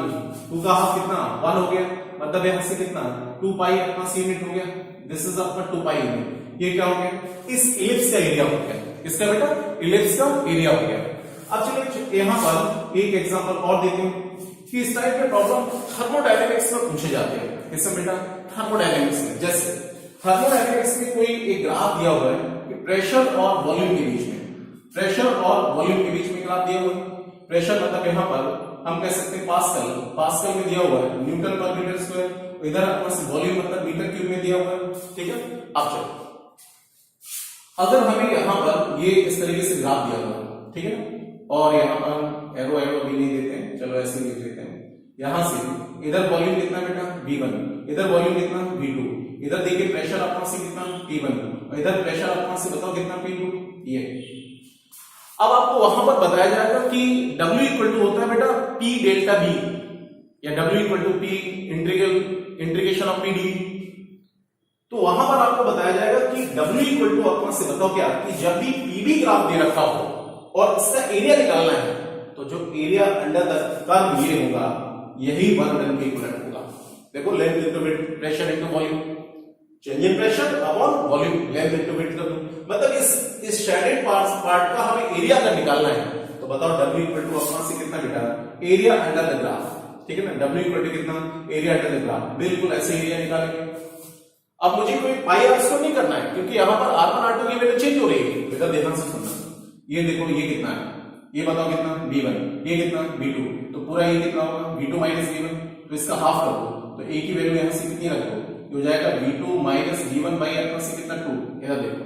2 का हाफ कितना 1 हो गया, मतलब यहां से कितना 2 पाई अपना सी यूनिट हो गया, दिस इज अपना 2 पाई यूनिट। ये क्या हो गया, इस इलिप्स का एरिया हो गया, किसका बेटा इलिप्स का एरिया हो गया। अब चलिए यहां पर एक एग्जांपल और देते हैं कि इस टाइप के प्रॉब्लम थर्मोडायनेमिक्स में पूछे जाते हैं। किसमें बेटा थर्मोडायनेमिक्स में। जैसे थर्मोडायनेमिक्स में कोई एक ग्राफ दिया हुआ है कि प्रेशर और वॉल्यूम के बीच में, प्रेशर और वॉल्यूम के बीच में ग्राफ दिया हुआ है। प्रेशर मतलब यहां पर हम कह सकते हैं पास्कल, पास्कल में दिया हुआ है न्यूटन पर मीटर स्क्वायर, इधर अपना से वॉल्यूम मतलब मीटर क्यूब में दिया हुआ है। ठीक है, अब चलो अगर हमें यहां पर ये इस तरीके से ग्राफ दिया हुआ है, ठीक है ना, और यहां पर हम एरो एरो भी नहीं देते हैं, चलो ऐसे लिख लेते हैं। यहां से इधर वॉल्यूम कितना बेटा V1, इधर वॉल्यूम कितना V2, इधर देखिए प्रेशर अपना से कितना P1 और इधर प्रेशर अपना से बताओ कितना P2। ये अब आपको वहां पर बताया जाएगा कि W इक्वल टू होता है बेटा P डेल्टा B या W equal to P integration of PD। तो वहां पर आपको बताया जाएगा कि W इक्वल टू अपना से बताओ क्या कि जब भी PB ग्राफ दे रखा हो और इसका एरिया निकालना है तो जो एरिया अंडर द कर्व ये होगा यही वर्क डन के इक्विवेलेंट होगा। देखो length into width, pressure into volume, change in pressure upon volume, length into width. मतलब इस शेडेड पार्ट का हमें एरिया अगर निकालना है तो बताओ W इक्वल टू अपना से कितना बेटा एरिया अंडर द ग्राफ। ठीक है ना, W इक्वल टू कितना एरिया अंडर द ग्राफ, बिल्कुल ऐसे एरिया निकालेंगे। अब मुझे कोई पाई आर स्क्वायर नहीं करना है क्योंकि यहां पर R1 R2 की वैल्यू चेंज हो रही है। बेटा ध्यान से सुनना, ये देखो ये कितना है, ये बताओ कितना V1, ये कितना V2, तो पूरा ये कितना होगा V2 माइनस V1, तो इसका हाफ कर दो तो A की वैल्यू यहां से कितनी रख दो, ये हो जाएगा V2 माइनस V1 बाई अपना से कितना 2। इधर देखो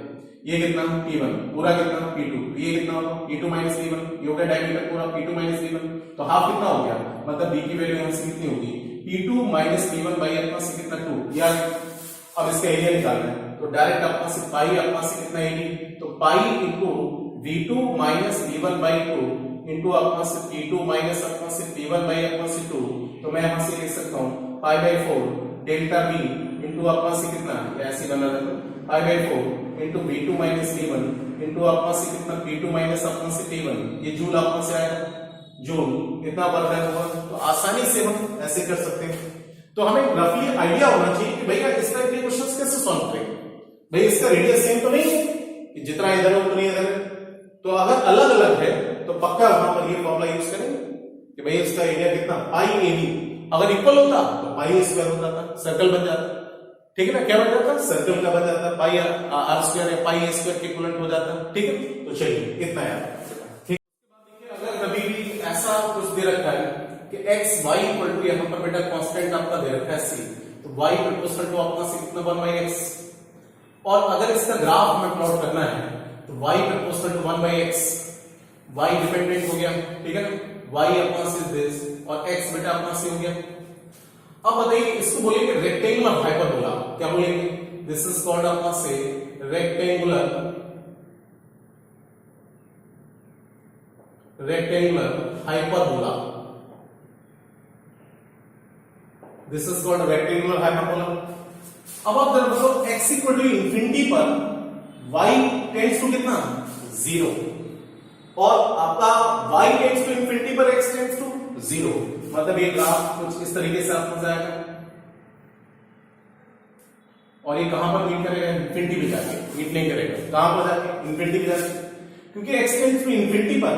ये कितना P1, पूरा कितना P2, ये कितना होगा P2 माइनस V1, ये हो गया डायमीटर पूरा P2 माइनस V1, तो हाफ कितना हो गया, मतलब B की वैल्यू यहां से कितनी होगी P2 माइनस V1 बाई अपना से कितना 2। या अब इसका एरिया निकालना है तो डायरेक्ट अपना से पाई अपना से कितना एरिया, तो पाई into V2 minus V1 by 2 into अपना से P2 माइनस अपना से P1 बाई अपना से 2, तो मैं यहां से लिख सकता हूं pi by 4 delta B into अपना से कितना, ऐसे बना रहता pi by 4 into V2 minus V1 into अपना से कितना P2 माइनस अपना से P1, ये जूल अपना से आएगा, जूल इतना वर्क डन होगा। तो आसानी से हम ऐसे कर सकते हैं। तो हमें रफली आइडिया होना चाहिए कि भैया इस तरह के क्वेश्चंस कैसे सॉल्व करेंगे। भाई इसका रेडियस सेम तो नहीं है कि जितना इधर है उतना इधर है, तो अगर अलग अलग है तो पक्का वहां पर ये फॉर्मूला यूज करेंगे कि भाई इसका एरिया कितना पाई AB, अगर इक्वल होता तो पाई स्क्वायर हो जाता, सर्कल बन जाता। ठीक है ना, क्या बन जाता सर्कल का बन जाता, पाई R स्क्वायर या पाई A स्क्वायर के इक्विवेलेंट हो जाता। ठीक है, तो चलिए इतना यार। ठीक, अगर कभी भी ऐसा कुछ दे रखा है कि x y इक्वल टू यहां पर बेटा कांस्टेंट आपका दे रखा है c, तो y प्रोपोर्शनल टू अपना से कितना 1/x, और अगर इसका ग्राफ हमें प्लॉट करना है तो y proportional to 1/x, y dependent हो गया। ठीक है ना, y अपना से दिस और x बेटा अपना से हो गया। अब बताइए इसको बोलेंगे रेक्टेंगुलर हाइपरबोला, क्या बोलेंगे, दिस इज कॉल्ड अपना से rectangular hyperbola, this is called rectangular hyperbola. अब आप जरा बताओ x इक्वल टू इंफिनिटी पर y टेंड्स टू कितना 0 और आपका y टेंड्स टू इंफिनिटी पर x टेंड्स टू 0, मतलब ये ग्राफ कुछ इस तरीके से आपको जाएगा और ये कहां पर मीट करेगा इंफिनिटी पे जाके, मीट नहीं करेगा कहां पर जाके इंफिनिटी पे जाके, क्योंकि x टेंड्स टू इंफिनिटी पर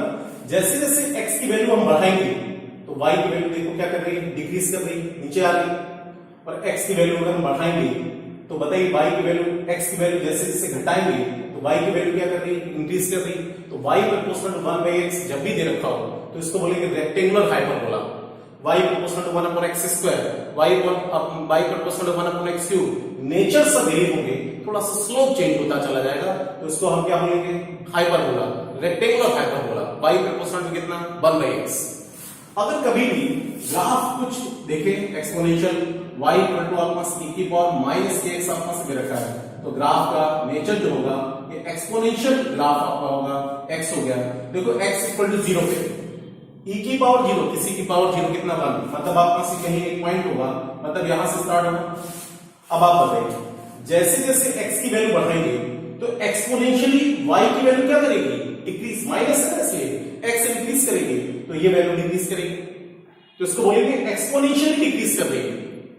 जैसे जैसे x की वैल्यू हम बढ़ाएंगे तो y की वैल्यू देखो क्या कर रही है, डिक्रीज कर रही है, नीचे आ रही है। और x की वैल्यू अगर हम बढ़ाएंगे तो बताइए y की वैल्यू x की वैल्यू जैसे जैसे घटाएंगे तो y की वैल्यू क्या कर रही है, इंक्रीज कर रही है। तो y प्रोपोर्शनल टू 1/x जब भी दे रखा हो तो इसको बोलेंगे rectangular hyperbola. y proportional to 1/x square, y proportional to 1/x cube, nature से वेरी होंगे, थोड़ा सा स्लोप चेंज होता चला जाएगा, तो इसको हम क्या बोलेंगे hyperbola, rectangular hyperbola. y proportional to कितना 1/x। अगर कभी भी ग्राफ कुछ देखें एक्सपोनेंशियल y इक्वल टू आपका e की पावर माइनस kx आपका से दे रखा है, तो ग्राफ का नेचर जो होगा ये एक्सपोनेंशियल ग्राफ आपका होगा, x हो गया। देखो x इक्वल टू 0 पे e की पावर 0, किसी की पावर 0 कितना 1, मतलब आपका से कहीं एक पॉइंट होगा, मतलब यहां से स्टार्ट होगा। अब आप बताइए जैसे जैसे x की वैल्यू बढ़ाएंगे तो एक्सपोनेंशियली y की वैल्यू क्या करेगी, डिक्रीज, माइनस है इसलिए x इंक्रीज करेगी। तो ये वैल्यू डिक्रीज करेगी, तो इसको बोलेंगे एक्सपोनेंशियली डिक्रीज कर देगी,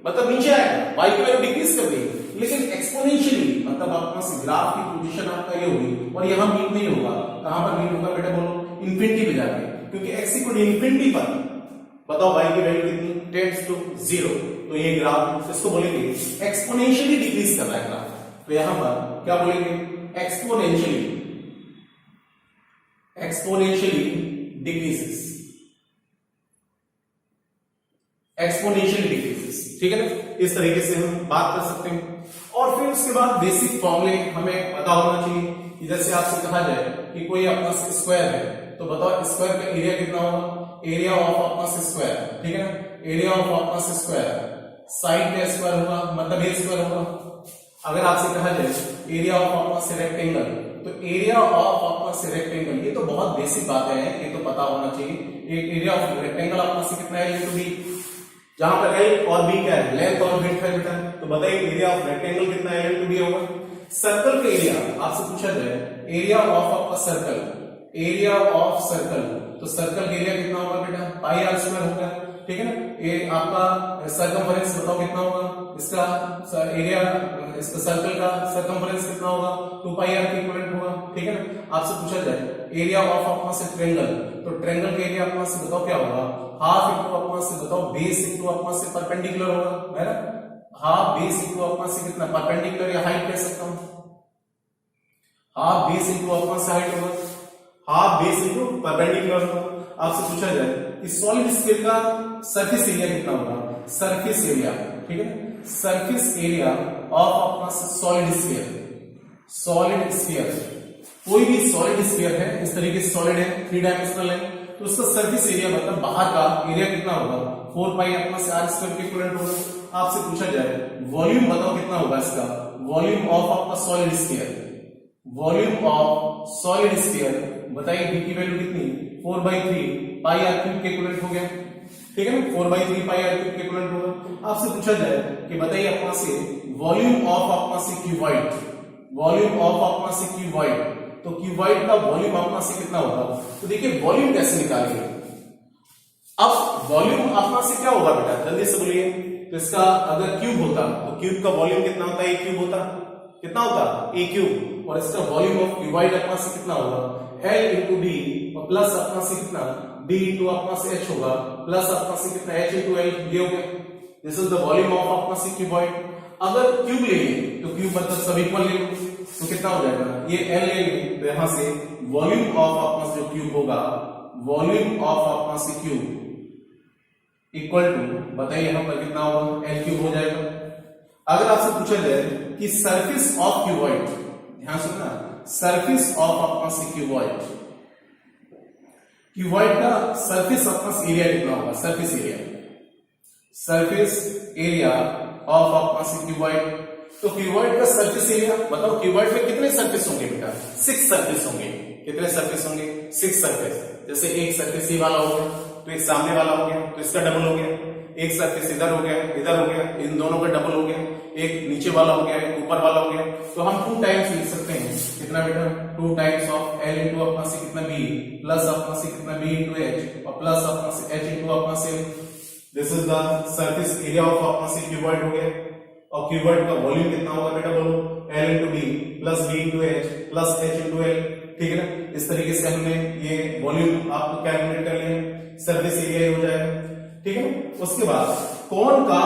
मतलब नीचे आएगा, y की वैल्यू डिक्रीज कर देगी, लेकिन एक्सपोनेंशियली मतलब आपका ग्राफ की पोजीशन आपका ये होगी और यहां मीट नहीं होगा, कहां पर मीट होगा बेटा बोलो, इंफिनिटी पे जाके, क्योंकि x इक्वल इंफिनिटी पर बताओ y की वैल्यू कितनी, टेंड्स टू 0, तो ये ग्राफ इसको बोलेंगे एक्सपोनेंशियली डिक्रीज कर रहा है ग्राफ, तो यहां पर क्या बोलेंगे, एक्सपोनेंशियली डिक्रीजेस, एक्सपोनेंशियली डिक्रीजेस, ठीक है ना, इस तरीके से हम बात कर सकते हैं। और फिर उसके बाद बेसिक फॉर्मूले हमें पता होना चाहिए कि जैसे आपसे कहा जाए कि कोई अपना स्क्वायर है, तो बताओ स्क्वायर का एरिया कितना होगा, एरिया ऑफ अपना स्क्वायर, ठीक है ना, एरिया ऑफ अपना स्क्वायर साइड का स्क्वायर होगा, मतलब ये स्क्वायर होगा। अगर आपसे कहा जाए एरिया ऑफ अपना रेक्टेंगल, तो एरिया ऑफ अपना रेक्टेंगल, ये तो बहुत बेसिक बातें हैं, ये तो पता होना चाहिए। एक एरिया ऑफ रेक्टेंगल अपना से कितना है, इनटू बी, जहां पर एल और बी क्या है, लेंथ और विड्थ है बेटा, तो बताइए एरिया ऑफ रेक्टेंगल कितना है, इनटू बी होगा। सर्कल का एरिया आपसे पूछा जाए, एरिया ऑफ आपका सर्कल, एरिया ऑफ सर्कल, तो सर्कल का एरिया कितना होगा बेटा, पाई आर स्क्वायर होगा, ठीक है ना। ये आपका सर्कमफरेंस बताओ कितना होगा, इसका एरिया, इसका सर्कल का सर्कमफरेंस कितना होगा, 2 पाई आर के इक्विवेलेंट होगा, ठीक है ना। आपसे पूछा जाए एरिया ऑफ अपना से ट्रायंगल, तो ट्रायंगल का एरिया अपना से बताओ क्या होगा, हाफ इनटू अपना से बताओ बेस इनटू अपना से परपेंडिकुलर होगा, है ना, हाफ बेस इनटू अपना से कितना परपेंडिकुलर या हाइट कह सकता हूं, हाफ बेस इनटू अपना से हाइट होगा, हाफ बेस इनटू परपेंडिकुलर होगा। आपसे पूछा जाए कि सॉलिड स्फीयर का सरफेस एरिया कितना होगा, सरफेस एरिया, ठीक है, सरफेस एरिया ऑफ अपना सॉलिड स्फीयर, सॉलिड स्फीयर, कोई भी सॉलिड स्फीयर है, इस तरीके से सॉलिड है, 3 डायमेंशनल है, तो उसका सरफेस एरिया मतलब बाहर का एरिया कितना होगा, 4 पाई अपना से आर स्क्वायर के इक्विवेलेंट होगा। आपसे पूछा जाए वॉल्यूम बताओ कितना होगा इसका, वॉल्यूम ऑफ आपका solid sphere, volume of solid sphere बताइए, v की वैल्यू कितनी, 4/3 पाई आर क्यूब के इक्विवेलेंट हो गया, ठीक है ना, 4/3 पाई आर क्यूब के इक्विवेलेंट होगा। आपसे पूछा जाए कि बताइए अपना से वॉल्यूम ऑफ अपना से क्यूबॉइड, वॉल्यूम ऑफ अपना से क्यूबॉइड, तो क्यूबॉइड का वॉल्यूम अपना से कितना होगा, तो देखिए वॉल्यूम कैसे निकालेंगे। अब वॉल्यूम अपना से क्या होगा बेटा, जल्दी से बोलिए, तो इसका अगर क्यूब होता तो क्यूब का वॉल्यूम कितना होता है, ए क्यूब होता, कितना होता, ए क्यूब, और इसका वॉल्यूम ऑफ क्यूबॉइड अपना से कितना होगा, L इंटू बी, और प्लस अपना से कितना b इंटू अपना से h होगा, प्लस अपना से कितना h इंटू l, ये हो गया, this is the volume of अपना से क्यूबॉइड। अगर क्यूब लेंगे तो क्यूब मतलब सब इक्वल ले लो, तो कितना हो जाएगा, ये L ले लो, तो यहां से वॉल्यूम ऑफ अपना से जो क्यूब होगा, वॉल्यूम ऑफ अपना से क्यूब इक्वल टू बताइए यहां पर कितना होगा, L क्यूब हो जाएगा। अगर आपसे पूछा जाए कि सरफेस ऑफ क्यूबॉइड, ध्यान सुनना, सरफेस ऑफ अपना से क्यूबॉइड, क्यूबॉइड का सरफेस अपना एरिया कितना होगा, surface area, surface area of अपना से क्यूबॉइड, तो क्यूबॉइड का सरफेस एरिया मतलब क्यूबॉइड में कितने सरफेस होंगे बेटा, 6 सरफेस होंगे, कितने सरफेस होंगे, 6 सरफेस। जैसे एक सरफेस ये वाला हो गया, तो एक सामने वाला हो गया, तो इसका डबल हो गया, एक सरफेस इधर हो गया, इधर हो गया, इन दोनों का डबल हो गया, एक नीचे वाला हो गया, एक ऊपर वाला हो गया, तो हम 2 टाइम्स लिख सकते हैं, कितना बेटा, 2 टाइम्स ऑफ L इंटू अपना से कितना B, प्लस अपना से कितना B इंटू H, और प्लस अपना से H इंटू अपना से, this is the surface area of अपना से क्यूबॉइड हो गया। और क्यूबॉइड का वॉल्यूम कितना होगा बेटा बोलो, L into B plus B into H plus H into L, ठीक है ना। इस तरीके से हमने ये वॉल्यूम आपको कैलकुलेट कर लिया, सरफेस एरिया हो जाएगा, ठीक है। उसके बाद कोण का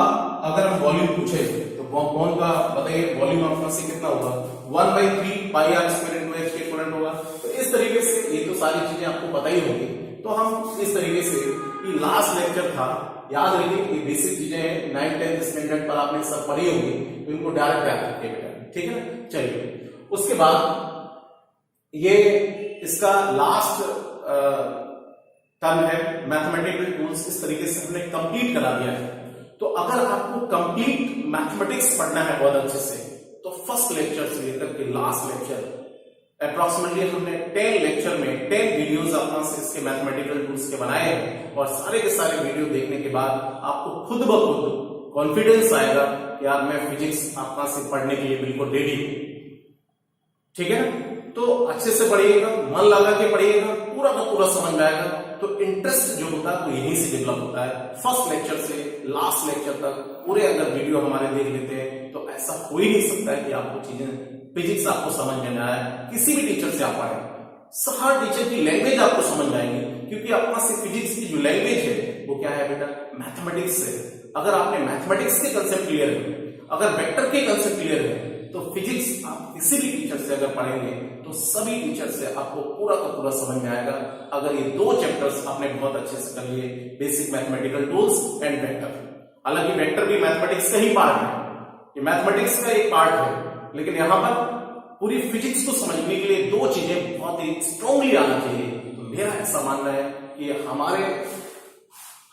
अगर हम वॉल्यूम पूछे तो कोण का बताइए वॉल्यूम अपना से कितना होगा, 1/3 पाई आर स्क्वायर इनटू h के इक्विवेलेंट होगा। तो इस तरीके से ये तो सारी चीजें आपको पता ही होगी, तो हम इस तरीके से ये लास्ट लेक्चर था, याद रखिए ये बेसिक चीजें हैं, 9th 10th स्टैंडर्ड पर आपने सब पढ़ी होगी, तो इनको डायरेक्ट याद रखिए बेटा, ठीक है ना। चलिए उसके बाद ये इसका लास्ट टर्म है मैथमेटिकल टूल्स, इस तरीके से हमने कंप्लीट करा दिया है। तो अगर आपको कंप्लीट मैथमेटिक्स पढ़ना है बहुत अच्छे से, तो फर्स्ट लेक्चर से लेकर के लास्ट लेक्चर अप्रोक्सीमेटली हमने 10 लेक्चर में 10 वीडियोस अपना से इसके मैथमेटिकल टूल्स के बनाए हैं, और सारे के सारे वीडियो देखने के बाद आपको खुद ब खुद कॉन्फिडेंस आएगा कि यार मैं फिजिक्स अपना से पढ़ने के लिए बिल्कुल रेडी हूं, ठीक है ना। तो अच्छे से पढ़िएगा, मन लगा के पढ़िएगा, पूरा का पूरा समझ में आएगा। तो इंटरेस्ट जो होता है वो यहीं से डेवलप होता है। फर्स्ट लेक्चर से लास्ट लेक्चर तक पूरे अगर वीडियो हमारे देख लेते हैं तो ऐसा हो ही नहीं सकता है कि आपको चीजें फिजिक्स आपको समझ में ना आए। किसी भी टीचर से आप आए, हर टीचर की लैंग्वेज आपको समझ में आएगी, क्योंकि अपना से फिजिक्स की जो लैंग्वेज है वो क्या है बेटा, मैथमेटिक्स है। अगर आपने मैथमेटिक्स के कंसेप्ट क्लियर है, अगर वेक्टर के कंसेप्ट क्लियर है, तो फिजिक्स आप किसी भी टीचर से अगर पढ़ेंगे तो सभी टीचर से आपको पूरा का पूरा समझ में आएगा। अगर ये दो चैप्टर्स आपने बहुत अच्छे से कर लिए, basic mathematical tools and vector. हालांकि वेक्टर भी मैथमेटिक्स का ही पार्ट है, ये मैथमेटिक्स का एक पार्ट है, लेकिन यहां पर पूरी फिजिक्स को समझने के लिए दो चीजें बहुत ही स्ट्रांगली आना चाहिए। तो मेरा ऐसा मानना है कि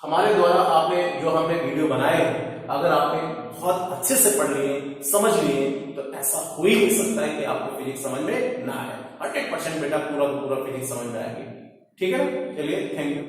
हमारे द्वारा आपने जो हमने वीडियो बनाए, अगर आपने बहुत अच्छे से पढ़ लिए, समझ लिए, तो ऐसा हो ही नहीं सकता है कि आपको फिजिक्स समझ में ना आए। 100% बेटा पूरा फिजिक्स समझ में आएगी। ठीक है ना, चलिए थैंक यू।